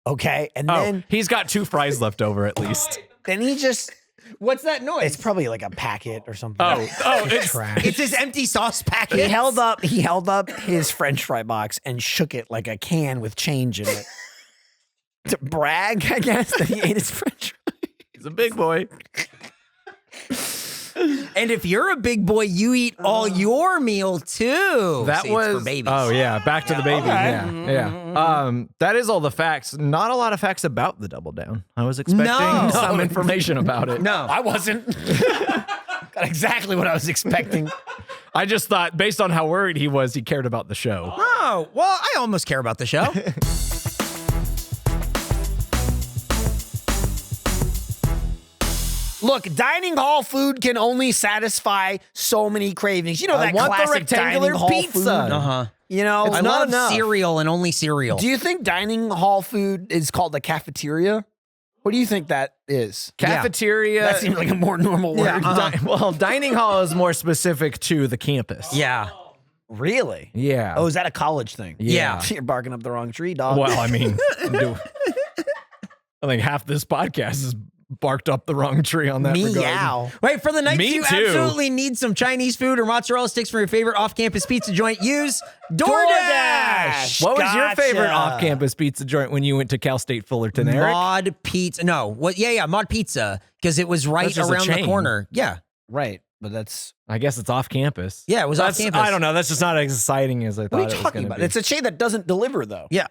Okay, and then... he's got 2 fries left over at least. Then he just... What's that noise? It's probably like a packet or something. It's trash. It's his empty sauce packet. He held up his French fry box and shook it like a can with change in it. To brag, I guess, that he ate his French fry. He's a big boy. And if you're a big boy, you eat all your meal too. That See, was it's for babies. Oh yeah, back to the baby. Okay. Yeah. That is all the facts. Not a lot of facts about the Double Down. I was expecting some information about it. No, I wasn't. Got exactly what I was expecting. I just thought, based on how worried he was, he cared about the show. Oh, well, I almost care about the show. Look, dining hall food can only satisfy so many cravings. You know that want the classic rectangular dining hall pizza. food? You know, I love cereal and only cereal. Do you think dining hall food is called a cafeteria? What do you think that is? Cafeteria. That seems like a more normal word. Well, dining hall is more specific to the campus. Yeah. Really? Yeah. Oh, is that a college thing? Yeah. You're barking up the wrong tree, dog. Well, I mean, I think half this podcast is barked up the wrong tree on that regard. Meow. Wait, for the nights Me you too. absolutely need some Chinese food or mozzarella sticks from your favorite off-campus pizza joint, use DoorDash. What was your favorite off-campus pizza joint when you went to Cal State Fullerton, Eric? Mod Pizza. No. What? Yeah. Mod Pizza. Because it was right around the corner. Yeah. Right. But that's... I guess it's off campus. Yeah, it was off campus. I don't know. That's just not as exciting as I thought What are it you was talking going to about? be. It's a chain that doesn't deliver, though. Yeah.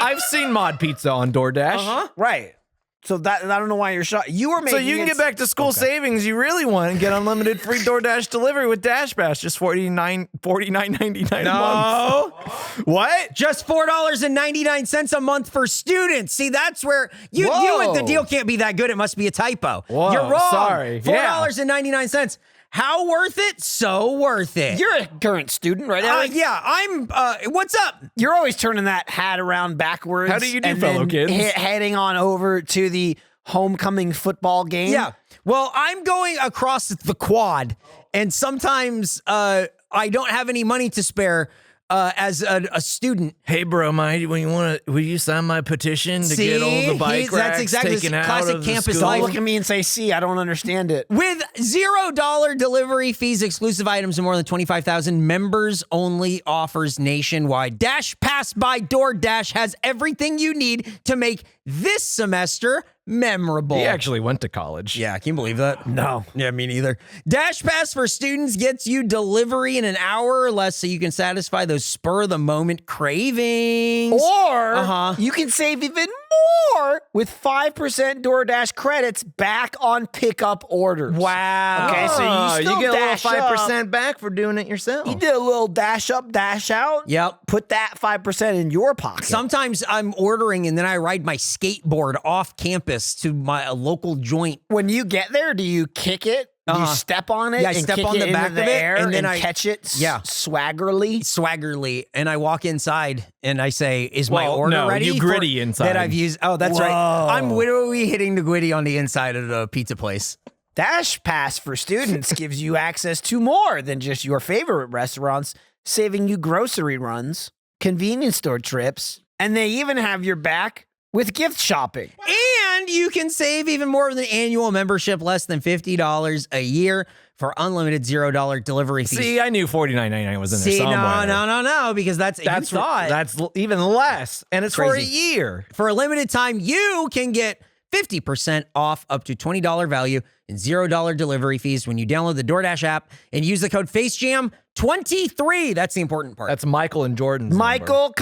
I've seen Mod Pizza on DoorDash. Right. So that I don't know why you're shocked. You were making So you can get back to school savings you really want and get unlimited free DoorDash delivery with Dash Bash, just $49.99 a month. What? Just $4.99 a month for students. See, that's where you the deal can't be that good. It must be a typo. Whoa, You're wrong. sorry. $4.99. How worth it? So worth it. You're a current student, right, Alex? Yeah, I'm. What's up? You're always turning that hat around backwards. How do you do, and fellow then kids? Heading on over to the homecoming football game. Yeah. Well, I'm going across the quad, and sometimes I don't have any money to spare. as a student. Hey, bro, will you sign my petition to get all the bike racks that's exactly taken out classic of campus the school? life. Look at me and say, see, I don't understand it. With $0 delivery fees, exclusive items, and more than 25,000 members-only offers nationwide. Dash Pass by DoorDash has everything you need to make this semester memorable. He actually went to college. Yeah, can you believe that? No. Yeah, me neither. Dash Pass for students gets you delivery in an hour or less so you can satisfy those spur-of-the-moment cravings. Or you can save even more with 5% DoorDash credits back on pickup orders. Wow. Okay, so you still get a little dash 5% back for doing it yourself. You did a little dash up, dash out. Yep. Put that 5% in your pocket. Sometimes I'm ordering and then I ride my skateboard off campus to my local joint. When you get there, do you kick it? Do you step on it? Yeah, I and step kick on it the back into of the it, air and then I catch it swaggerly, and I walk inside and I say, "Is my Well, order no, ready?" you gritty inside. That I've used. Oh, that's right. Whoa. I'm literally hitting the gritty on the inside of the pizza place. Dash Pass for students gives you access to more than just your favorite restaurants, saving you grocery runs, convenience store trips, and they even have your back with gift shopping. And you can save even more with an annual membership, less than $50 a year for unlimited $0 delivery fees. See, I knew $49.99 was in there somewhere. No, because that's even less, and it's for a year. For a limited time, you can get 50% off up to $20 value and $0 delivery fees when you download the DoorDash app and use the code FaceJam23. That's the important part. That's Michael and Jordan's Michael,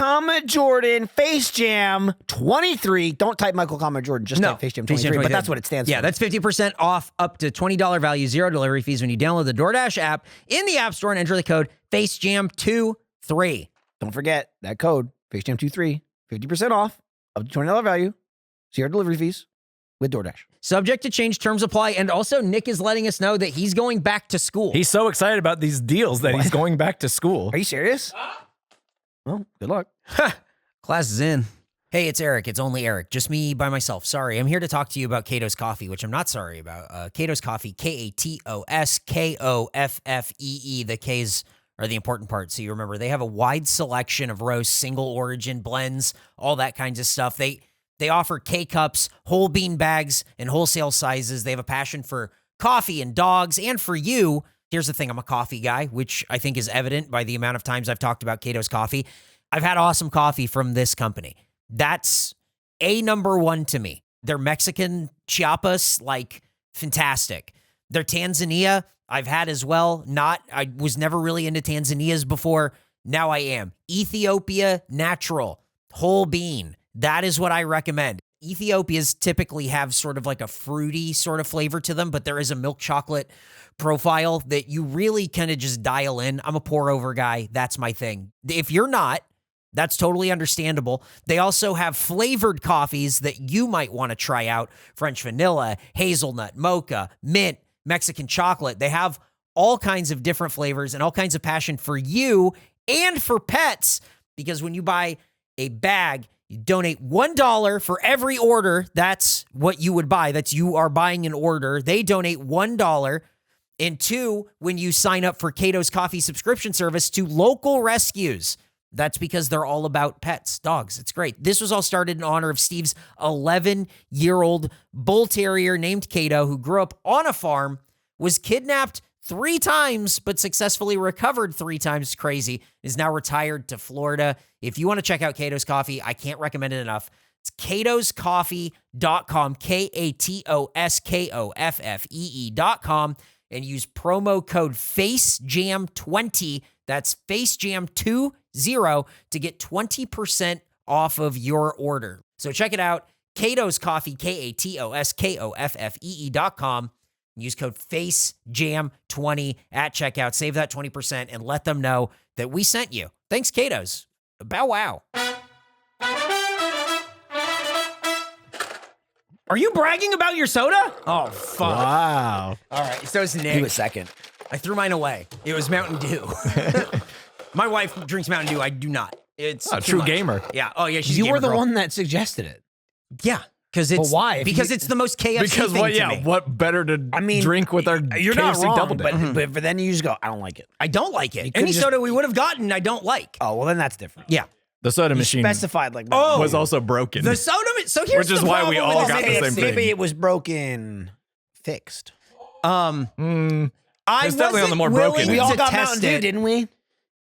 Jordan, FaceJam23. Don't type Michael, Jordan. Just type FaceJam23. But that's what it stands for. Yeah, that's 50% off up to $20 value, $0 delivery fees when you download the DoorDash app in the App Store and enter the code FaceJam23. Don't forget that code, FaceJam23. 50% off, up to $20 value, $0 delivery fees with DoorDash. Subject to change, terms apply. And also, Nick is letting us know that he's going back to school. He's so excited about these deals that he's going back to school. Are you serious? Well, good luck. Class is in. Hey, it's Eric. It's only Eric. Just me by myself. Sorry. I'm here to talk to you about Kato's Coffee, which I'm not sorry about. Kato's Coffee, Katos Koffee. The K's are the important part. So you remember, they have a wide selection of roast, single origin blends, all that kinds of stuff. They offer K-Cups, whole bean bags, and wholesale sizes. They have a passion for coffee and dogs, and for you. Here's the thing. I'm a coffee guy, which I think is evident by the amount of times I've talked about Kato's Coffee. I've had awesome coffee from this company. That's number one to me. Their Mexican Chiapas, fantastic. Their Tanzania, I've had as well. I was never really into Tanzanias before. Now I am. Ethiopia Natural, whole bean. That is what I recommend. Ethiopias typically have sort of like a fruity sort of flavor to them, but there is a milk chocolate profile that you really kind of just dial in. I'm a pour over guy. That's my thing. If you're not, that's totally understandable. They also have flavored coffees that you might want to try out. French vanilla, hazelnut, mocha, mint, Mexican chocolate. They have all kinds of different flavors and all kinds of passion for you and for pets, because when you buy a bag, you donate $1 for every order. That's what you would buy. That's you are buying an order. They donate $1. And 2, when you sign up for Kato's Coffee subscription service to local rescues. That's because they're all about pets, dogs. It's great. This was all started in honor of Steve's 11-year-old bull terrier named Kato, who grew up on a farm, was kidnapped 3 times, but successfully recovered 3 times. Crazy. Is now retired to Florida. If you want to check out Kato's Coffee, I can't recommend it enough. It's katoscoffee.com, KATOSKOFFEE.com, and use promo code FaceJam20. That's FaceJam20 to get 20% off of your order. So check it out. Kato's Coffee, KATOSKOFFEE.com. Use code FaceJam20 at checkout. Save that 20% and let them know that we sent you. Thanks, Kato's. Bow wow. Are you bragging about your soda? Oh, fuck. Wow. All right, so it's Nick. Give a second. I threw mine away. It was Mountain Dew. My wife drinks Mountain Dew. I do not. It's a true gamer. Yeah. Oh, yeah. She's You a gamer were the girl. one that suggested it. Yeah. Because why? Because it's the most KFC Because thing what? to Yeah, me. what better to drink with our you're KFC not wrong, Double Down? but then you just go, I don't like it. I don't like it. could Any just- soda we would have gotten, I don't like. Oh, well, then that's different. Yeah. The soda machine Specified like that. was also broken. The soda. So here's Which is the why we problem all with got this the same KFC. thing. Maybe it was broken, fixed. I It's definitely on the more wasn't broken willing We end. all to got test Mountain Dew, it. didn't we?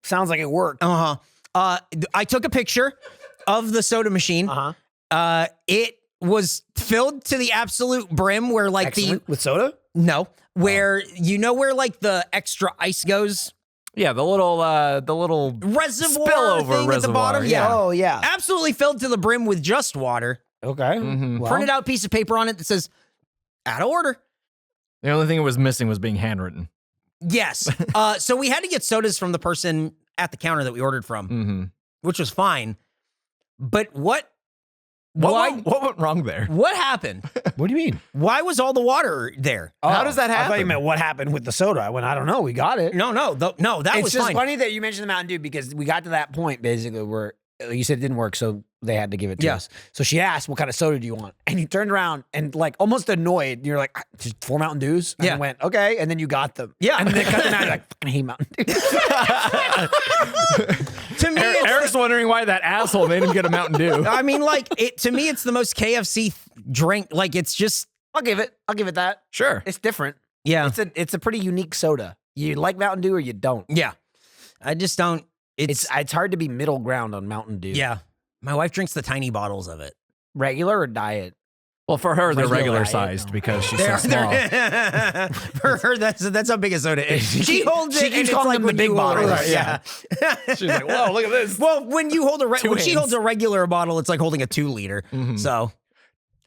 Sounds like it worked. I took a picture of the soda machine. It was filled to the absolute brim where like With soda? where you know where like the extra ice goes, yeah, the little reservoir spillover thing reservoir. at the bottom. Yeah. Oh, yeah. Absolutely filled to the brim with just water. Okay. Well, Printed out piece of paper on it that says out of order. The only thing it was missing was being handwritten. Yes. So we had to get sodas from the person at the counter that we ordered from, which was fine. But what What went wrong there? What happened? What do you mean? Why was all the water there? How does that I thought you happen? meant what happened with the soda. I went, I don't know. We got it. No, that It's was just fine. funny that you mentioned the Mountain Dew because we got to that point basically where you said it didn't work, so they had to give it to us. So she asked, "What kind of soda do you want?" And you turned around and like almost annoyed. And you're like, "Just 4 Mountain Dews." And I went, "Okay," and then you got them. Yeah. and then they cut them out. You're like, "Fucking hate Mountain Dew." To me, Eric's wondering why that asshole made him get a Mountain Dew. I mean, like to me, it's the most KFC drink. Like it's just I'll give it that. Sure. It's different. yeah, It's a pretty unique soda. You like Mountain Dew or you don't. yeah. I just don't. It's hard to be middle ground on Mountain Dew. Yeah. My wife drinks the tiny bottles of it. Regular or diet? Well, for her, they're regular Regular sized diet, because she's so small. For her, that's how big a soda is. She holds She it. keeps and it's calling like them the when big you hold bottles. her- Right, Yeah. She's like, whoa, look at this. Well, when you hold when she hands. holds a regular bottle, it's like holding a 2 liter. So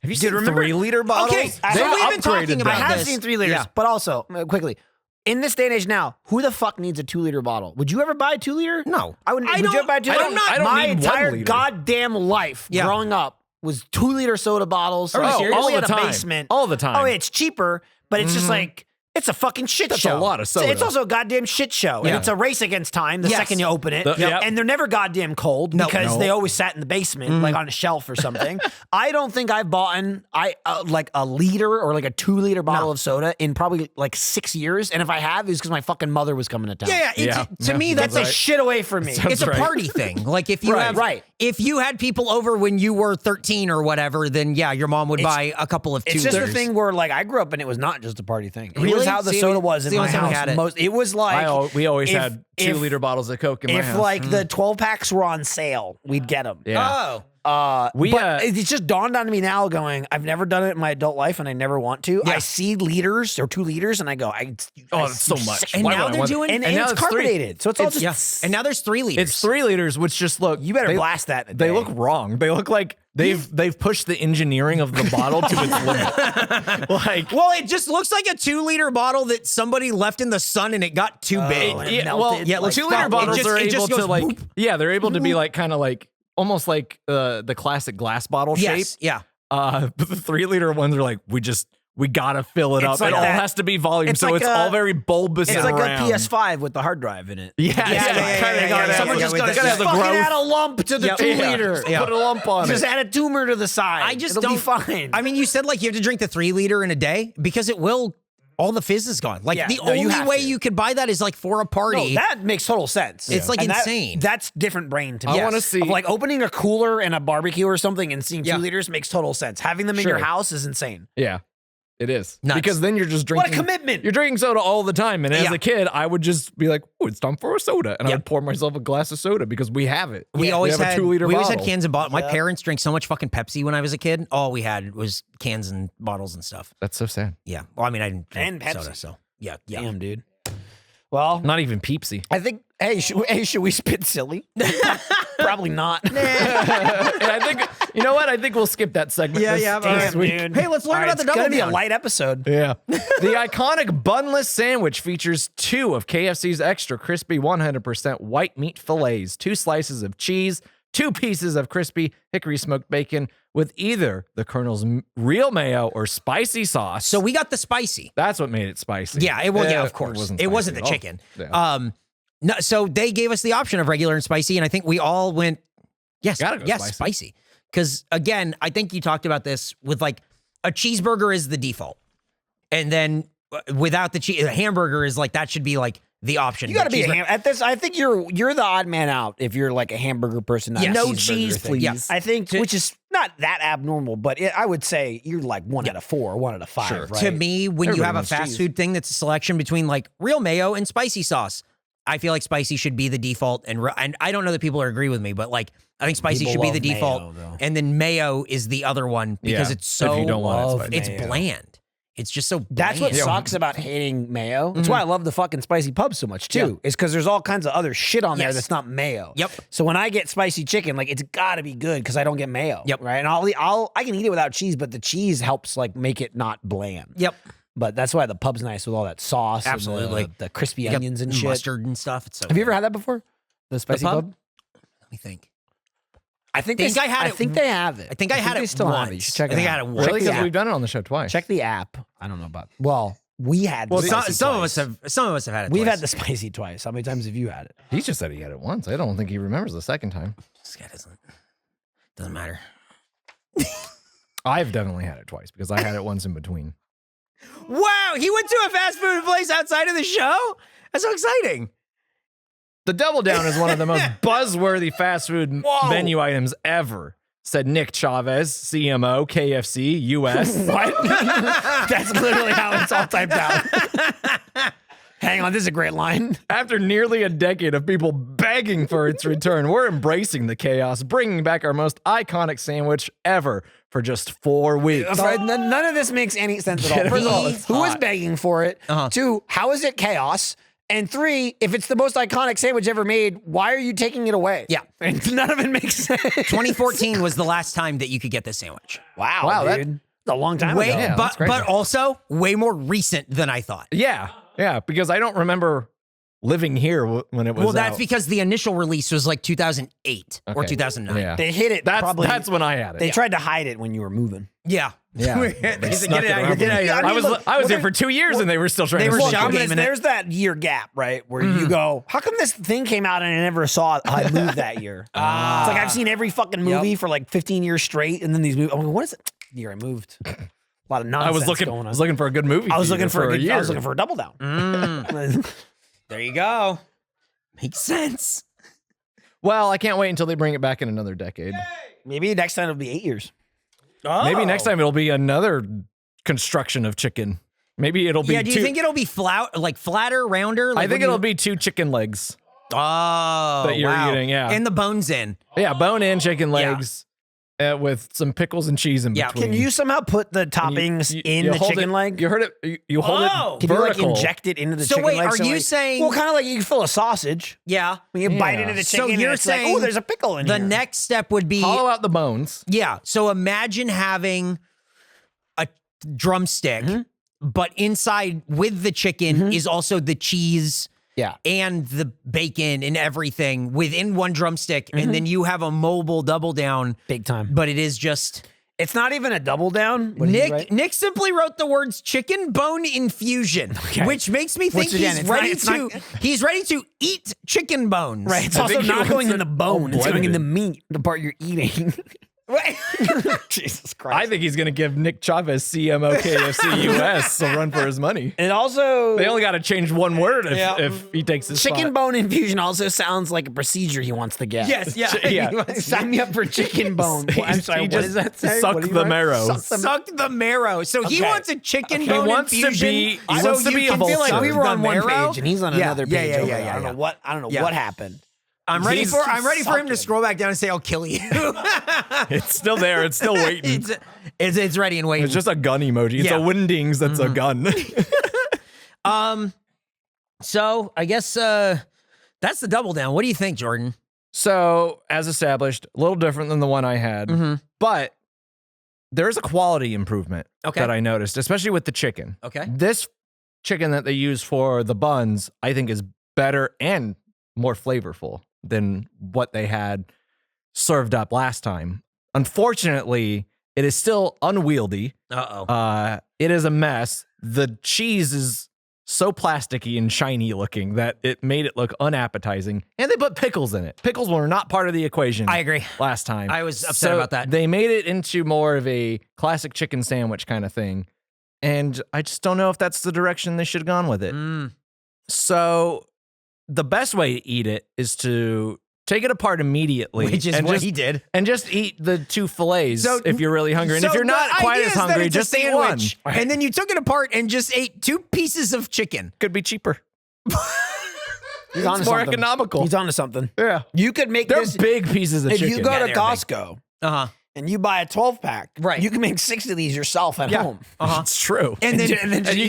Have you Dude, seen remember- 3-liter bottles? okay, so They we've been upgraded talking them. about I have this. seen 3 liters, Yeah. but also quickly. In this day and age now, who the fuck needs a 2-liter bottle? Would you ever buy a 2-liter? No. I wouldn't. I Would you don't- ever buy a 2 I liter? don't not- I don't My need 1 entire liter. goddamn life Yeah. growing up was 2-liter soda bottles. Are you serious? All All we had the a time. basement. All the time. Oh, it's cheaper, but it's just like it's a fucking shit That's show. a lot of soda. It's also a goddamn shit show, and Yeah. it's a race against time. The Yes. second you open it, Yep. and they're never goddamn cold No. because No. they always sat in the basement, like on a shelf or something. I don't think I've bought like a liter or like a 2-liter bottle of soda in probably like 6 years, and if I have, it's because my fucking mother was coming to town. Yeah, Yeah. to me, Yeah, that's Get a the shit away from me. it's a right. party thing. Like if you have if you had people over when you were 13 or whatever, then yeah, your mom would buy a couple of 2 It's just liters. the thing where like I grew up and it was not just a party thing. It Really? was how the See, soda was it's in the my only time we house. had it. It was like we always if- had if- 2-liter bottles of Coke in my if house. like the 12 packs were on sale, we'd get them. yeah. Oh. But it just dawned on me now going, I've never done it in my adult life and I never want to. Yeah. I see liters or 2 liters and I go, that's so much. And Why now would I they're want- doing And, And now it's it's 3. carbonated. So it's all just, Yeah. And now there's 3 liters. It's 3 liters, which just look. you better they, blast that in a They day. look wrong. They look like they've pushed the engineering of the bottle to its limit. Like, Well, it just looks like a 2-liter bottle that somebody left in the sun and it got too big. and yeah, melted, well, like, yeah, fuck. 2-liter It bottles just- are it just able to goes like, boop. yeah, they're able to be like kind of like almost like the classic glass bottle Yes. shape. Yeah. But the 3-liter ones are like, we gotta fill it It's up. like It all that- has to be volume, it's so like it's all very bulbous It's and like round. a PS5 with the hard drive in it. Yeah, yeah, kinda yeah, gotta yeah, someone yeah, just with gotta the- have the fucking growth. add a lump to the Yep. 2 Yeah. liter. Yeah. Put a lump on Just it. add a tumor to the side. I just It'll don't be fine. I mean, you said like you have to drink the 3-liter in a day because it will. All the fizz is gone. Like Yeah, the no, you only have way to. you could buy that is like for a party. No, that makes total sense. It's, like, And insane. That's different brain to me. I wanna see- Of, like opening a cooler and a barbecue or something and seeing 2 Yeah. liters makes total sense. Having them in your Sure. house is insane. Yeah, it is. Nuts. Because then you're just What drinking. a commitment. You're drinking soda all the time. And as Yeah. a kid, I would just be like, oh, it's time for a soda. And I Yeah. would pour myself a glass of soda because we have it. we always have a had 2-liter we always bottle. had cans and bottles. My parents drank so much fucking Pepsi when I was a kid. All we had was cans and bottles and stuff. That's so sad. Yeah. Well, I mean, I didn't drink And Pepsi. soda, so yeah, yeah. Damn, dude. Well, Not even Peepsy. I think, should we spit silly? Probably not. And I think, you know what? I think we'll skip that segment. Yeah, this- yeah, this Damn, week. dude. Hey, let's learn All right, about the it's Double gonna be a Down. light episode. Yeah. The iconic bunless sandwich features 2 of KFC's extra crispy 100% white meat fillets, 2 slices of cheese, 2 pieces of crispy hickory smoked bacon with either the Colonel's real mayo or spicy sauce. So we got the spicy. That's what made it spicy. Yeah, of course. It wasn't the spicy chicken. at all. Yeah. No, so they gave us the option of regular and spicy, and I think we all went Yes, Gotta go spicy. Because again, I think you talked about this with like a cheeseburger is the default, and then without the cheese, a hamburger is like that should be like the option. You got to be at this. I think you're the odd man out if you're like a hamburger person. Not no cheeseburger cheese, thing. please. Yeah. I think, which is not that abnormal, but I would say you're like 1 out of 4, 1 out of 5. Sure. Right? To me, when Everybody you have a wants fast cheese. food thing that's a selection between like real mayo and spicy sauce, I feel like spicy should be the default. And I don't know that people agree with me, but like I think spicy People should be the love mayo, default, though. and then mayo is the other one because Yeah, it's so if you don't want it spicy. it's mayo. bland. It's just so bland. That's what sucks about hating mayo. That's why I love the fucking spicy pub so much too. Is because there's all kinds of other shit on there Yes. that's not mayo. Yep. So when I get spicy chicken, like it's got to be good because I don't get mayo. Yep. Right. And I can eat it without cheese, but the cheese helps like make it not bland. Yep. But that's why the pub's nice with all that sauce. Absolutely. And the crispy You got onions and shit. mustard and stuff. It's so Have you ever had that before? The spicy pub? pub? Let me think. I think I had I it- think they have it. I think I had they it still have it. You once. should check I think it I out. had it once. Really? Check the Because app. we've done it on the show twice. Check the app. I don't know about. Well, we had. Well, the some spicy of twice. us have had it. We've twice. had the spicy twice. How many times have you had it? He just said he had it once. I don't think he remembers the second time. This guy doesn't matter. I've definitely had it twice because I had it once in between. Wow, he went to a fast food place outside of the show? That's so exciting. The Double Down is one of the most buzzworthy fast food menu items ever, said Nick Chavez, CMO KFC U.S. What? That's literally how it's all typed out. Hang on, this is a great line. After nearly a decade of people begging for its return, we're embracing the chaos, bringing back our most iconic sandwich ever for just 4 weeks. None of this makes any sense at all. First of all, who is begging for it? 2, how is it chaos? And 3, if it's the most iconic sandwich ever made, why are you taking it away? Yeah. And none of it makes sense. 2014 was the last time that you could get this sandwich. Wow, dude. That's a long time ago. Yeah, that's crazy. but also way more recent than I thought. Yeah, because I don't remember living here when it was Well, that's out. because the initial release was like 2008 or Okay. 2009. Yeah. They hit it probably. That's when I had it. They tried to hide it when you were moving. Yeah. Yeah. They said, snuck get it it out of around here, get it out of here. I was look, I was here for 2 years and they were still trying they to were sneak shop it. gaming it. There's that year gap, right, where you go, how come this thing came out and I never saw it? I moved that year. It's like I've seen every fucking movie for like 15 years straight, and then these movies. I'm like, what is it? The year I moved. A lot of nonsense I was looking going on. for a good movie. I was looking for a year. I was looking for a Double Down. There you go. Makes sense. Well, I can't wait until they bring it back in another decade. Maybe next time it'll be 8 years. Maybe next time it'll be another construction of chicken. Maybe it'll be Yeah, do you think it'll be flatter, rounder? I think it'll be 2 chicken legs. Oh, that you're wow. eating, yeah. And the bones in. Yeah, bone-in chicken legs with some pickles and cheese in Yeah. between. Can you somehow put the toppings in the hold chicken it, leg? You heard it. You hold Oh. it Can you like vertical. inject it into the So chicken wait, leg? are you like, saying- Well, kind of like you fill a sausage. Yeah. When you bite into the So chicken, you're and it's like, saying oh, there's a pickle in The here. next step would be Hollow out the bones. Yeah. So imagine having a drumstick, but inside with the chicken is also the cheese Yeah. and the bacon and everything within one drumstick. And then you have a mobile Double Down, Big time. but it is just It's not even a Double Down. What did he write? Nick simply wrote the words chicken bone infusion, which makes me think Which, again, he's ready to eat chicken bones. Right. It's I also think he not wants going it in the bone. It's all going in the blended. meat, the part you're eating. Jesus Christ. I think he's going to give Nick Chavez, CMO KFC U.S. a run for his money. it also They only got to change one word if he takes his chicken spot. bone infusion also sounds like a procedure he wants to get. Yes, yeah. Yeah. Sign me up for chicken bone. I'm sorry. He What just does that say? suck What do you the write? marrow. Suck the marrow. So he Okay. wants a chicken He bone wants to infusion. be- he so wants to you be a can whole I feel like suck we were on the one marrow? page and he's on Yeah, another yeah, page. yeah, over yeah, there. yeah, I don't know yeah. what. I don't know Yeah. what happened. I'm ready for him to sucking. scroll back down and say, "I'll kill you." It's still there. It's still waiting. it's ready and waiting. It's just a gun emoji. It's Yeah. a Windings that's a gun. So I guess that's the Double Down. What do you think, Jordan? So, as established, a little different than the one I had, but there's a quality improvement that I noticed, especially with the chicken. Okay. This chicken that they use for the buns, I think, is better and more flavorful than what they had served up last time. Unfortunately, it is still unwieldy. Uh-oh. It is a mess. The cheese is so plasticky and shiny looking that it made it look unappetizing. And they put pickles in it. Pickles were not part of the equation. I agree. Last time. I was upset about that. They made it into more of a classic chicken sandwich kind of thing. And I just don't know if that's the direction they should have gone with it. So the best way to eat it is to take it apart immediately. Which is what he did. And just eat the 2 fillets if you're really hungry. And if you're not quite as hungry, just eat one. And then you took it apart and just ate 2 pieces of chicken. Could be cheaper. He's on It's more economical. He's onto something. Yeah. You could make They're this big pieces of if chicken. you go to they're Costco and you buy a 12-pack, Right. you can make 6 of these yourself at home. It's true. And then, you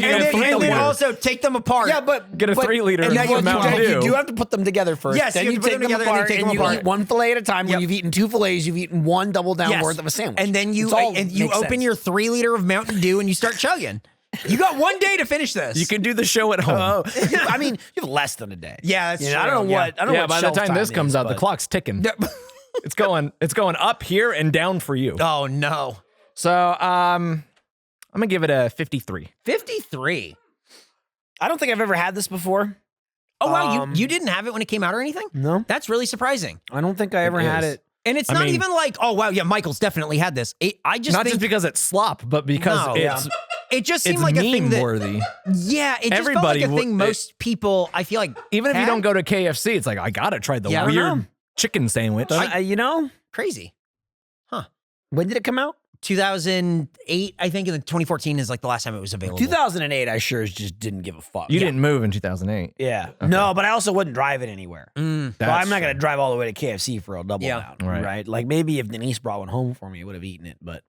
can get a 3 liter. also take them apart. Yeah, but Get a 3 liter and of you, Mountain you Dew. do have to put them together first. Yes, then you you have to put take them them together and apart then take and them you apart. eat one fillet at a time. When you've eaten 2 fillets, you've eaten 1 double down worth of a sandwich. And then you It's all and you makes open sense. your 3 liter of Mountain Dew and you start chugging. You got 1 day to finish this. You can do the show at home. I mean, you have less than a day. Yeah, that's You know, true. I don't know Yeah. what. I don't know what by the shelf time this time comes is, out, the but- clock's ticking. It's going up here and down for you. Oh no. So I'm gonna give it a 53. 53. I don't think I've ever had this before. Oh wow, you didn't have it when it came out or anything? No, That's really surprising. I don't think I ever had is. it. And it's I not mean- even like, oh wow, yeah, Michael's definitely had this. I just Not think just because it's slop, but because No. it's it just seemed it's like a thing meme that worthy. yeah, it just Everybody felt like a thing would- most people I feel like Even if you had. don't go to KFC, it's like I gotta try the Yeah, I don't know. weird chicken sandwich. You know, crazy. when did it come out? 2008, I think, and then 2014 is like the last time it was available. 2008. I sure just didn't give a fuck. You didn't move in 2008. Yeah. No, but I also wouldn't drive it anywhere. Well, That's I'm not going to drive all the way to KFC for a double Yeah. down, Right. right? Like maybe if Denise brought one home for me, I would have eaten it, but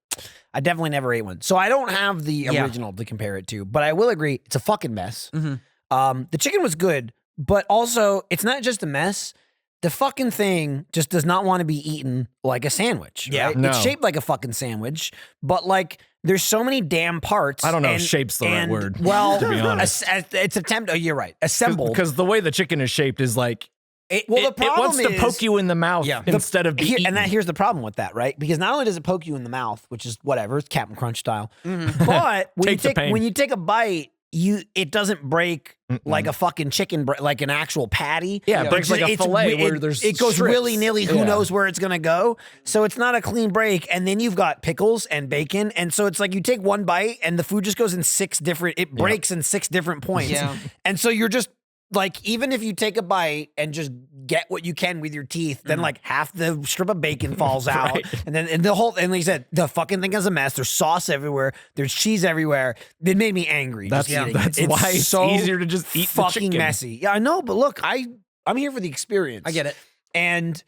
I definitely never ate one. So I don't have the Yeah. original to compare it to, but I will agree it's a fucking mess. Mm-hmm. The chicken was good, but also it's not just a mess. The fucking thing just does not want to be eaten like a sandwich. Yeah. Right? No. It's shaped like a fucking sandwich, but like there's so many damn parts. I don't know if and- shape's the right and, word, Well, to be honest. it's attempt. Oh, you're right. Assembled. Because the way the chicken is shaped is like the it wants problem to is- poke you in the mouth instead of be eaten. and here's the problem with that, right? Because not only does it poke you in the mouth, which is whatever, it's Captain Crunch style, but Take the pain. when you take a bite, it doesn't break like a fucking chicken, like an actual patty. Yeah, it breaks like a fillet where there's it goes strips. willy nilly. Who Yeah. knows where it's gonna go? So it's not a clean break. And then you've got pickles and bacon, and so it's like you take one bite and the food just goes in 6 different. It breaks in 6 different points. Yeah. And so you're just like, even if you take a bite and just get what you can with your teeth, then like half the strip of bacon falls out, Right. and the whole, and like you said, the fucking thing is a mess. There's sauce everywhere. There's cheese everywhere. It made me angry. That's just eating that's it. why it's so easier to just eat the fucking chicken. messy. Yeah, I know, but look, I'm here for the experience. I get it. And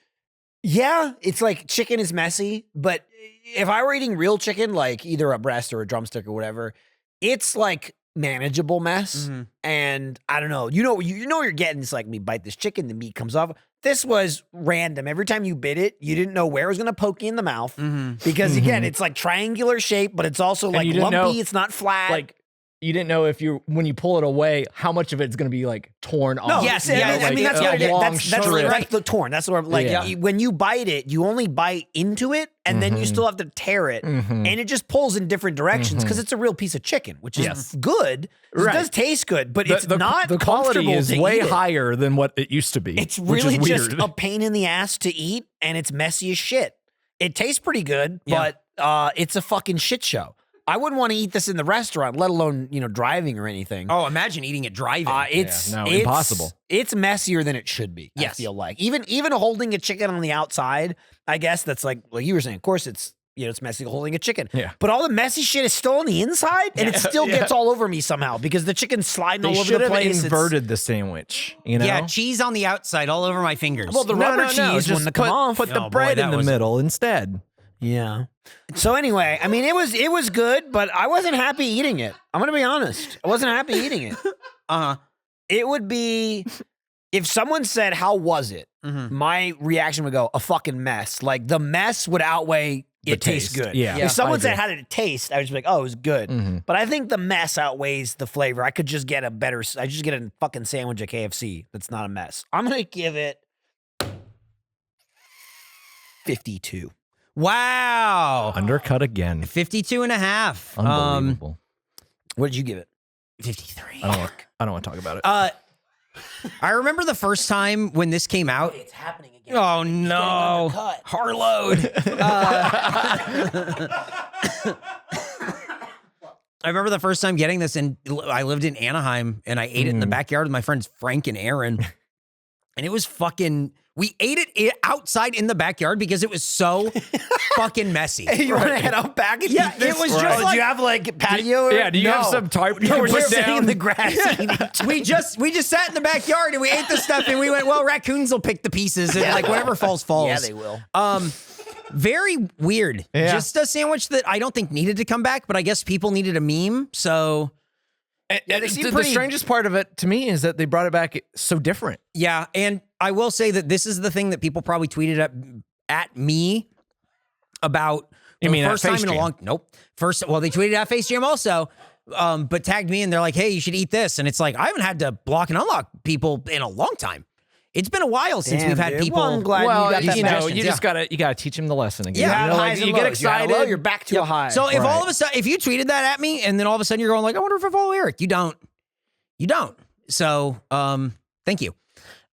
yeah, it's like chicken is messy, but if I were eating real chicken, like either a breast or a drumstick or whatever, it's like manageable mess. And I don't know, you know you're getting. It's like me bite this chicken, the meat comes off. This was random. Every time you bit it, you didn't know where it was going to poke you in the mouth because again, it's like triangular shape, but it's also like you didn't lumpy. know, It's not flat. Like you didn't know if when you pull it away, how much of it's going to be like torn off. No, Yes, yeah, yeah, I mean that's a what it is. long That's strip. that's the torn. That's what I'm like. Yeah. When you bite it, you only bite into it, and then you still have to tear it, and it just pulls in different directions because it's a real piece of chicken, which is good. Right. It does taste good, but it's the, not. the quality comfortable is to way eat it. higher than what it used to be. It's which really is just weird. a pain in the ass to eat, and it's messy as shit. It tastes pretty good, Yeah. but it's a fucking shit show. I wouldn't want to eat this in the restaurant, let alone driving or anything. Oh, imagine eating it driving. It's no, it's impossible. It's messier than it should be. I Yes. feel like even holding a chicken on the outside, I guess that's like you were saying. Of course, it's it's messy holding a chicken. Yeah. But all the messy shit is still on the inside, and it still gets all over me somehow because the chicken's sliding They all over should the have place. inverted the sandwich. You know. Yeah, cheese on the outside, all over my fingers. Well, the rubber cheese Just wouldn't come off. Put the Oh, boy, bread in that the was- middle instead. Yeah. So anyway, I mean, it was good, but I wasn't happy eating it. I'm gonna be honest. I wasn't happy eating it. It would be if someone said, "How was it?" My reaction would go, "A fucking mess." Like the mess would outweigh it tastes taste. good. Yeah. If someone I said, agree. "How did it taste?" I would just be like, "Oh, it was good." But I think the mess outweighs the flavor. I could just get a better. I just get a fucking sandwich at KFC that's not a mess. I'm gonna give it 52. Wow. Undercut again. 52 and a half. Unbelievable. What did you give it? 53. I don't want to talk about it. I remember the first time when this came out. It's happening again. Oh no, Harlow. I remember the first time getting this, and I lived in Anaheim, and I ate it in the backyard with my friends Frank and Aaron, and it was fucking. We ate it outside in the backyard because it was so fucking messy. Hey, you want to head out back and Yeah, eat this? it was Bro, just did like- you have like patio? Yeah, do you have some tarp you No, can we're put just sitting down? in the grass. we just sat in the backyard and we ate the stuff and we went, well, raccoons will pick the pieces and like whatever falls. Yeah, they will. Very weird. Yeah. Just a sandwich that I don't think needed to come back, but I guess people needed a meme. So The strangest part of it to me is that they brought it back so different. yeah, and I will say that this is the thing that people probably tweeted at me about. You mean at first time Face in a Jam? long well, they tweeted at Face Jam also, but tagged me and they're like, hey, you should eat this, and it's like I haven't had to block and unlock people in a long time. It's been a while since we've had people. Well, I'm glad you got that you know, suggestions. you just gotta teach him the lesson again. Yeah, you know, highs like, and you get lows. You had a excited. low, you're back to a high. So if Right. all of a sudden, if you tweeted that at me and then all of a sudden you're going like, I wonder if I follow Eric, you don't. So, thank you.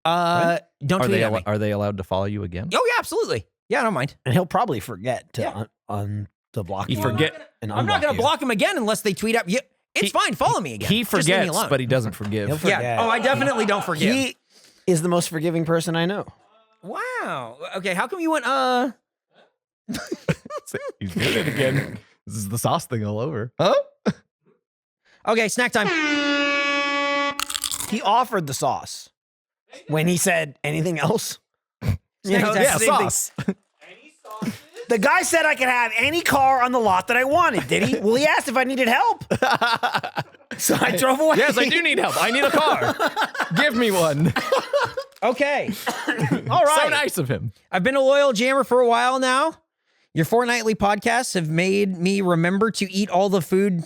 Don't Are tweet at me. they allowed to follow you again? Oh yeah, absolutely. Yeah, I don't mind. and he'll probably forget to Yeah. to block You you. forget. And I'm not going to block him again unless they tweet up. Yeah, it's fine. Follow me again. He Just leave me forgets, alone. but he doesn't forgive. He'll forget. Yeah. Oh, I definitely don't forgive. He is the most forgiving person I know. Wow. Okay. How come you went? He's doing it again. This is the sauce thing all over. Huh? Okay. Snack time. He offered the sauce when he said anything else. You know, Yeah, that's the same thing. sauce. The guy said I could have any car on the lot that I wanted, did he? Well, he asked if I needed help. So I drove away. Yes, I do need help. I need a car. Give me one. Okay. All right. So nice of him. I've been a loyal jammer for a while now. Your fortnightly podcasts have made me remember to eat all the food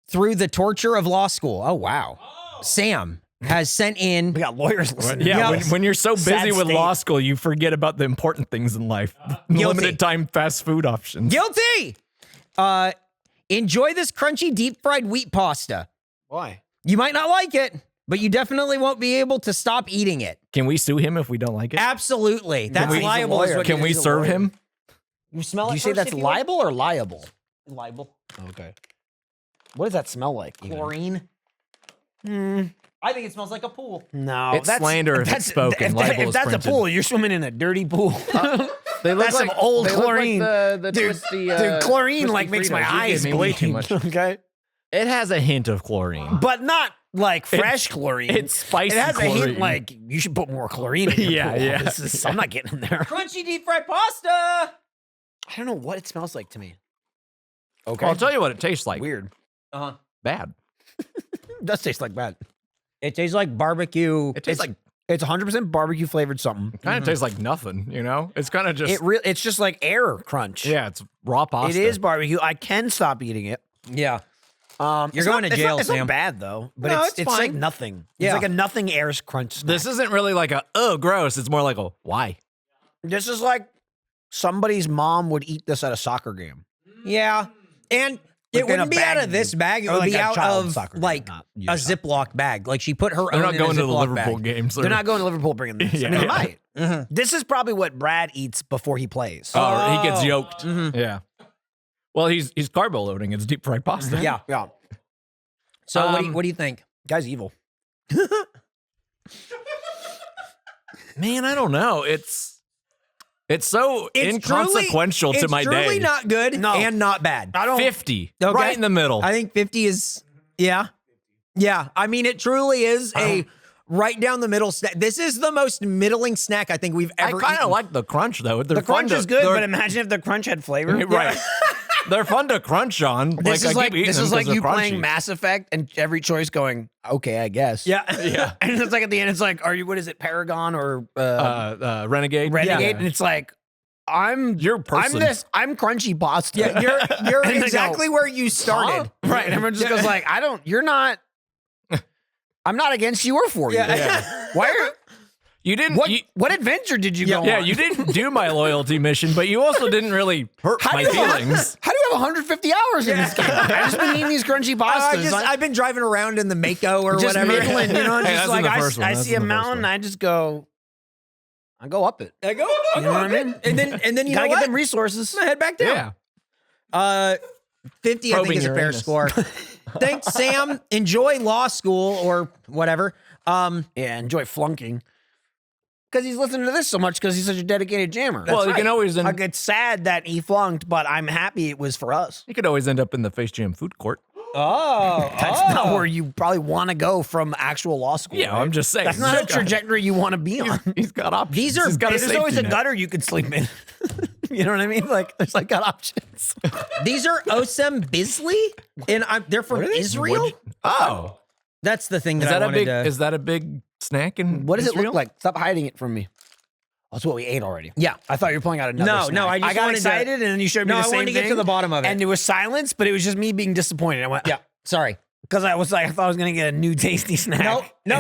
through the torture of law school. Oh, wow. Sam has sent in. We got lawyers listening. Yeah, Yeah. when you're so busy Sad with state. law school, you forget about the important things in life. Limited time fast food options. Guilty. Enjoy this crunchy deep fried wheat pasta. Why? You might not like it, but you definitely won't be able to stop eating it. Can we sue him if we don't like it? Absolutely. That's we- liable. He's a is what Can we it is. serve him? You smell it Do you say first that's if you want? libel or liable? Libel. Okay. What does that smell like? even? Chlorine. I think it smells like a pool. No, It's slander if it's spoken. If, Libel if is that's printed. a pool, you're swimming in a dirty pool. They look That's some old they look chlorine. the Dude, twisty, dude, chlorine twisty like makes my Fritos. You eyes gave me way bleed. too much. Okay, It has a hint of chlorine. but not like fresh chlorine. It's spicy It has a chlorine. hint like you should put more chlorine in your Yeah, pool. yeah, This is, I'm not getting in there. Crunchy deep fried pasta. I don't know what it smells like to me. Okay, I'll tell you what it tastes like. weird. Uh-huh. Bad. It does taste like bad. It tastes like barbecue. It tastes like It's 100% barbecue flavored something. kind of tastes like nothing. You know, it's kind of just It's just like air crunch. yeah. It's raw pasta. It is barbecue. I can stop eating it. Yeah. You're You're going to jail, it's Sam. not bad though, but No, it's it's like fine. nothing. Yeah. It's like a nothing air crunch snack. This isn't really like a oh gross. It's more like a why. This is like somebody's mom would eat this at a soccer game. Yeah. And Like it in a wouldn't be out bag, of this bag. It or would like be a out child of soccer game, like not a your soccer. Ziploc bag. Like she put her They're own not in going a to the Ziploc Liverpool bag. games. They're not going to Liverpool bringing this. I mean, they might. This is probably what Brad eats before he plays. Oh, he gets yoked. Mhm. Yeah. Well, he's carbo loading. It's deep fried pasta. Yeah. Yeah. So what do you think? Guy's evil. Man, I don't know. It's so It's inconsequential to my It's truly day. not good No. and not bad. I don't. 50, Okay. right in the middle. I think 50 is, yeah. Yeah. I mean, it truly is a right down the middle snack. This is the most middling snack I think we've I ever kind eaten. of like the crunch though. They're The crunch fun is to- good, they're- but imagine if the crunch had flavor. right. They're fun to crunch on. This I is keep like eating this them is 'cause like they're you playing crunchy. Mass Effect and every choice going, okay, I guess. Yeah. Yeah. And it's like at the end, it's like, are you, what is it, Paragon or Renegade. Renegade? Yeah. And it's like, I'm person. I'm crunchy pasta. Yeah, you're And they go, exactly where you started. Right. And everyone just goes like, I'm not against you or for you. Yeah. Why are You didn't. what adventure did you go yeah, on? you didn't do my loyalty mission, but you also didn't really hurt my do you have- feelings. How do you have 150 hours in this game. I've just been eating these crunchy pastas. I've been driving around in the Mako or just whatever. middling, you know, Hey, just that's like in the first one. I That's see in a the first mountain, one. I just go up it. I go, You know what I mean? and then you Gotta know get what? them resources. I'm gonna head back down. Yeah. 50, I think, Probing is a fair Uranus. score. Thanks, Sam. Enjoy law school or whatever. Yeah, enjoy flunking. Because he's listening to this so much because he's such a dedicated jammer. Well, you can always Like, it's sad that he flunked, but I'm happy it was for us. you could always end up in the Face Jam food court. That's not where you probably want to go from actual law school. Yeah, right? I'm just saying. That's not a trajectory you want to be on. He's got options. These are- He's got a There's always safety a net. gutter you could sleep in. You know what I mean? Like, there's like got options. These are Osem Bisley, and they're from Israel. Oh, That's the thing is that I that a wanted big? to. Is that a big snack? In What does it Israel? look like? Stop hiding it from me. That's what we ate already. Yeah. I thought you were pulling out another No, snack. no, I just got wanted to- excited and then you showed me No, the I same wanted to get thing, to the bottom of it. And there was silence, but it was just me being disappointed. I went, Yeah, sorry. because I was like, I thought I was gonna get a new tasty snack. You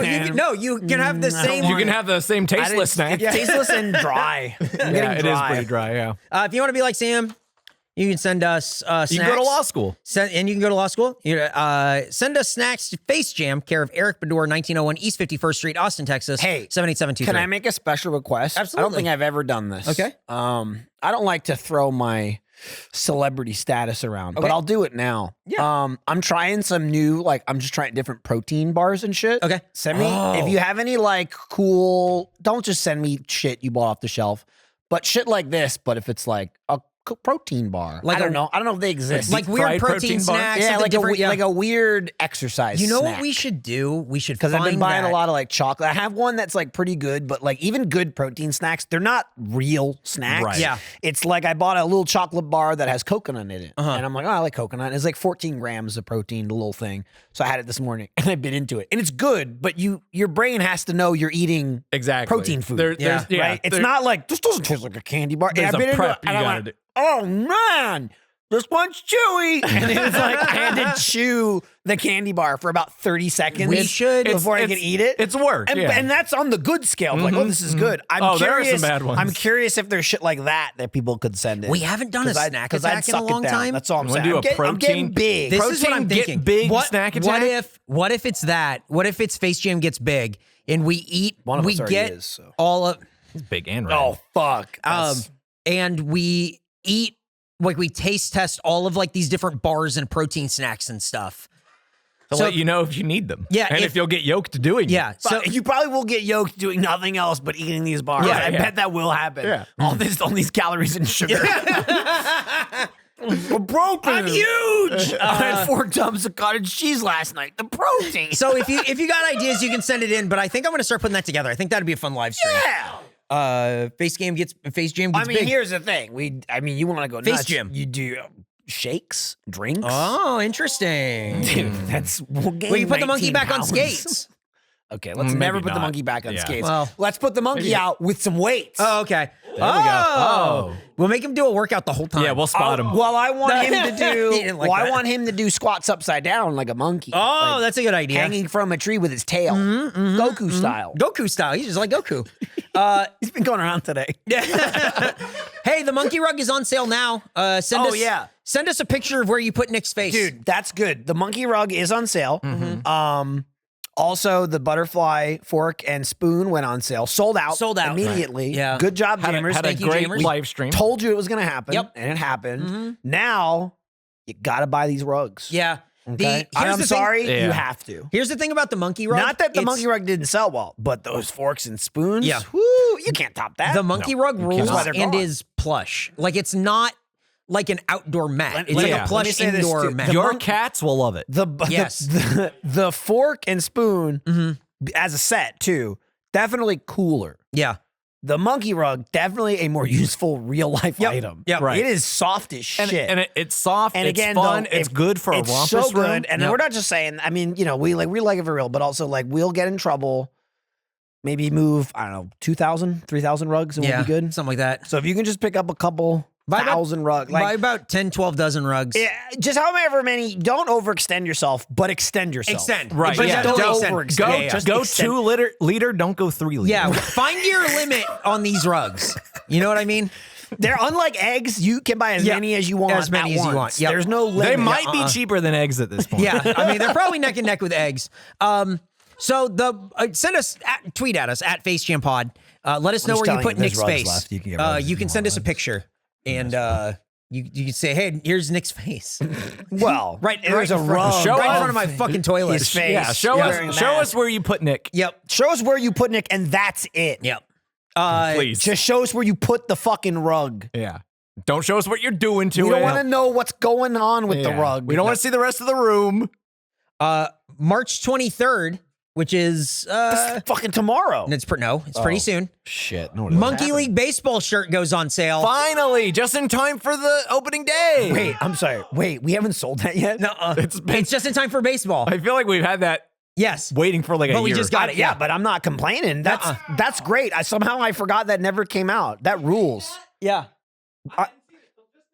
can have the same. You can have the same tasteless snack. It's tasteless and dry. I'm getting Yeah, it is dry. pretty dry. Yeah, If you want to be like Sam, you can send us snacks. you can go to law school. And you can go to law school. Send us snacks to Face Jam, care of Eric Bador, 1901 East 51st Street, Austin, Texas. Hey, 78723. Can I make a special request? Absolutely. I don't think I've ever done this. Okay. I don't like to throw my celebrity status around, but Okay. I'll do it now. Yeah. I'm trying some new, I'm just trying different protein bars and shit. Okay. Send me, Oh. if you have any cool, don't just send me shit you bought off the shelf, but shit like this, but if it's like a protein bar. Like I don't a- know. I don't know if they exist. Like weird fried protein protein bar? snacks. yeah, something different. like a weird exercise You know snack. what we should do? We should Because find I've been buying that. a lot of chocolate. I have one that's pretty good, but even good protein snacks, they're not real snacks. Right. Yeah. It's I bought a little chocolate bar that has coconut in it. And I'm like, oh, I like coconut. It's 14 grams of protein, the little thing. So I had it this morning and I bit into it. And it's good, but your brain has to know you're eating Exactly. protein food. There's, right? It's not this doesn't taste like a candy bar. And There's I a bit into prep it and you I gotta went, do. oh man, this one's chewy. And it was I had to chew the candy bar for about 30 seconds We should- before I could eat it. It's work. And, yeah. and that's on the good scale. Oh, this is good. I'm Oh, curious. there are some bad ones. I'm curious if there's shit like that people could send in. We haven't done a snack attack in a long time. That's all I'm You wanna saying. do a I'm getting protein- big. This is what Protein I'm get thinking. big snack attack? What if it's that? What if it's Face Jam gets big and we eat? One of we us already get is, so. all of. It's big and red. Oh fuck. And we eat we taste test all of these different bars and protein snacks and stuff. to so- let you know if you need them. Yeah, and if- if you'll get yoked doing it. Yeah. So So you probably will get yoked doing nothing else but eating these bars. Yeah, I yeah. bet that will happen. Yeah. All these calories and sugar. We're broken. I'm huge. I had 4 tubs of cottage cheese last night. The protein. So if you got ideas, you can send it in. But I think I'm going to start putting that together. I think that'd be a fun live stream. yeah. Face Jam gets I mean, big. here's the thing. You want to go Face nuts. Jam. You do shakes, drinks. Oh, interesting. Dude, we'll gain Well, you put the monkey 19 back on pounds. skates. Okay, let's Maybe never put the not. monkey back on Yeah. skates. Well, let's put the monkey out with some weights. Oh, okay. we go. Oh. We'll make him do a workout the whole time. Yeah, we'll spot him. Well, I want him to He do. didn't like I that. want him to do squats upside down like a monkey. Oh, Like, that's a good idea. hanging from a tree with his tail, Goku style. Goku style. He's just like Goku. He's been going around today. Hey, the monkey rug is on sale now. Send Oh, us, yeah. Send us a picture of where you put Nick's face. Dude, that's good. The monkey rug is on sale. Also, the butterfly fork and spoon went on sale. Sold out. Sold out. immediately. Right. Yeah. Good job, Had Jammers. a Thank you, great Jammers. live stream. Told you it was going to happen. Yep. And it happened. Now, you got to buy these rugs. Yeah. Okay? Here's I'm the sorry. Yeah. You have to. Here's the thing about the monkey rug. Not that the It's- monkey rug didn't sell well, but those forks and spoons. Yeah. Woo, you can't top that. The monkey rug rules That's why they're and gone. is plush. It's not like an outdoor mat. It's let like me a plush say this, indoor too. mat. Your cats will love it. Yes. the fork and spoon as a set too, definitely cooler. Yeah. The monkey rug, definitely a more useful real life item. Yep. Right. It is soft as shit. And it's soft. And it's again, fun. though, it's good for a it's rompus so good. room. And Yep. we're not just saying, I mean, we like it for real, but also we'll get in trouble. Maybe move, I don't know, 2,000, 3,000 rugs and we'll be good. Something like that. So if you can just pick up a couple Buy about- thousand rugs. Buy about 10, 12 dozen rugs. Yeah, just however many. Don't overextend yourself, but extend yourself. Extend. Right. But Yeah. don't Don't extend. overextend. Go, Yeah. go Extend. 2 liter, don't go 3 liters. Yeah. Find your limit on these rugs. You know what I mean? They're unlike eggs. You can buy as many as you want. As many as you want. Yep. There's no limit. They might be cheaper than eggs at this point. Yeah, I mean they're probably neck and neck with eggs. So send us tweet at us at FaceJamPod. Let us know where you put Nick's face. You can send us a picture and you can say, hey, here's Nick's face. Well, there's a rug right in front of my fucking toilet. His face. Yeah, show us where you put Nick. Yep. Show us where you put Nick, and that's it. Yep. Please. Just show us where you put the fucking rug. Yeah. Don't show us what you're doing to it. We don't want to know what's going on with the rug. We don't want to see the rest of the room. March 23rd, which is this is fucking tomorrow. It's pretty soon. Shit. No, Monkey League baseball shirt goes on sale. Finally, just in time for the opening day. Wait, I'm sorry. Wait, we haven't sold that yet? No, it's just in time for baseball. I feel like we've had that waiting for like a year. But we just got it. Yeah, but I'm not complaining. That's great. I forgot that never came out. That rules. Yeah.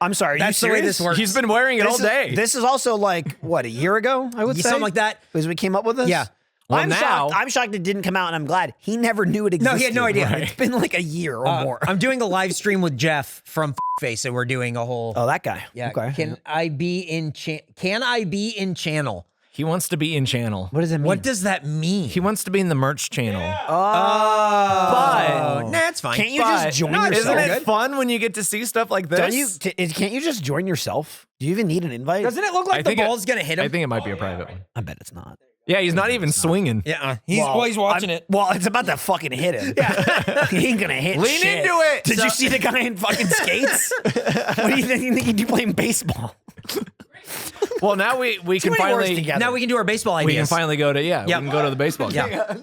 I'm sorry. That's the way this works. He's been wearing it all day. This is also like, what, a year ago, I would say? Something like that. Because we came up with this? Yeah. Well, I'm shocked it didn't come out, and I'm glad. He never knew it existed. No, he had no idea. Right. It's been like a year or more. I'm doing a live stream with Jeff from Face, and we're doing a whole... Oh, that guy. Yeah. Okay. Can I be in channel? He wants to be in channel. What does it mean? What does that mean? He wants to be in the merch channel. But that's fine. Can't you just join yourself? Isn't it fun when you get to see stuff like this? Can't you just join yourself? Do you even need an invite? Doesn't it look like the ball's going to hit him? I think it might be a private one. I bet it's not. Yeah, he's not even swinging. Yeah, he's watching it. Well, it's about to fucking hit him. Yeah. He ain't gonna hit Lean shit. into it. Did you see the guy in fucking skates? What do you think? You think he'd be playing baseball? Well, now we can finally do our baseball ideas. We can finally go to we can go to the baseball game. Yeah.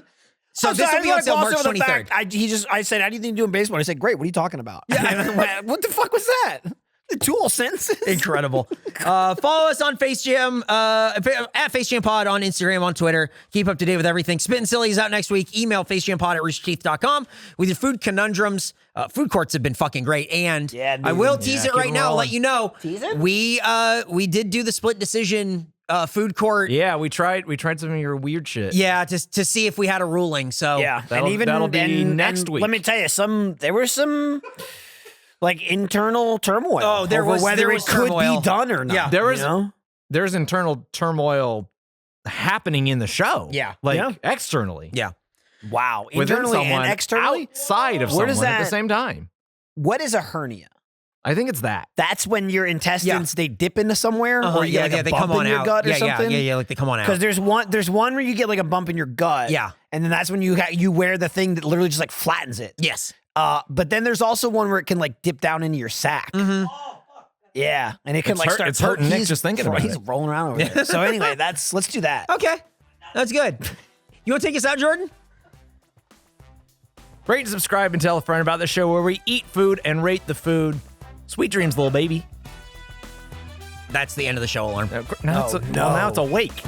So this will be on sale March 23rd. I said, how do you think you're doing baseball? I said, great. What are you talking about? Yeah. What the fuck was that? The dual senses. Incredible. Follow us on FaceJam, at FaceJamPod on Instagram, on Twitter. Keep up to date with everything. Spittin' Silly is out next week. Email FaceJamPod@roosterteeth.com with your food conundrums. Food courts have been fucking great. And I will tease it right now. I'll let you know. Tease it? We did do the split decision food court. Yeah, we tried some of your weird shit. Yeah, to see if we had a ruling. So yeah, that'll be next week. Let me tell you, there were some like internal turmoil. Oh, there was whether it could turmoil. be done or not. Yeah, there's internal turmoil happening in the show. Yeah, externally. Yeah. Wow, Within internally someone, and externally, outside of someone at the same time. What is a hernia? I think it's that. That's when your intestines they dip into somewhere, or you get like a they bump come on in your out. gut or something. Yeah, like they come on out. Because there's one where you get like a bump in your gut. Yeah, and then that's when you wear the thing that literally just like flattens it. Yes. But then there's also one where it can like dip down into your sack. Mm-hmm. Yeah, and it can start. It's hurting Nick just thinking about it. He's rolling around over there. So anyway, let's do that. Okay, that's good. You want to take us out, Jordan? Rate and subscribe and tell a friend about the show where we eat food and rate the food. Sweet dreams, little baby. That's the end of the show alarm. Now it's awake.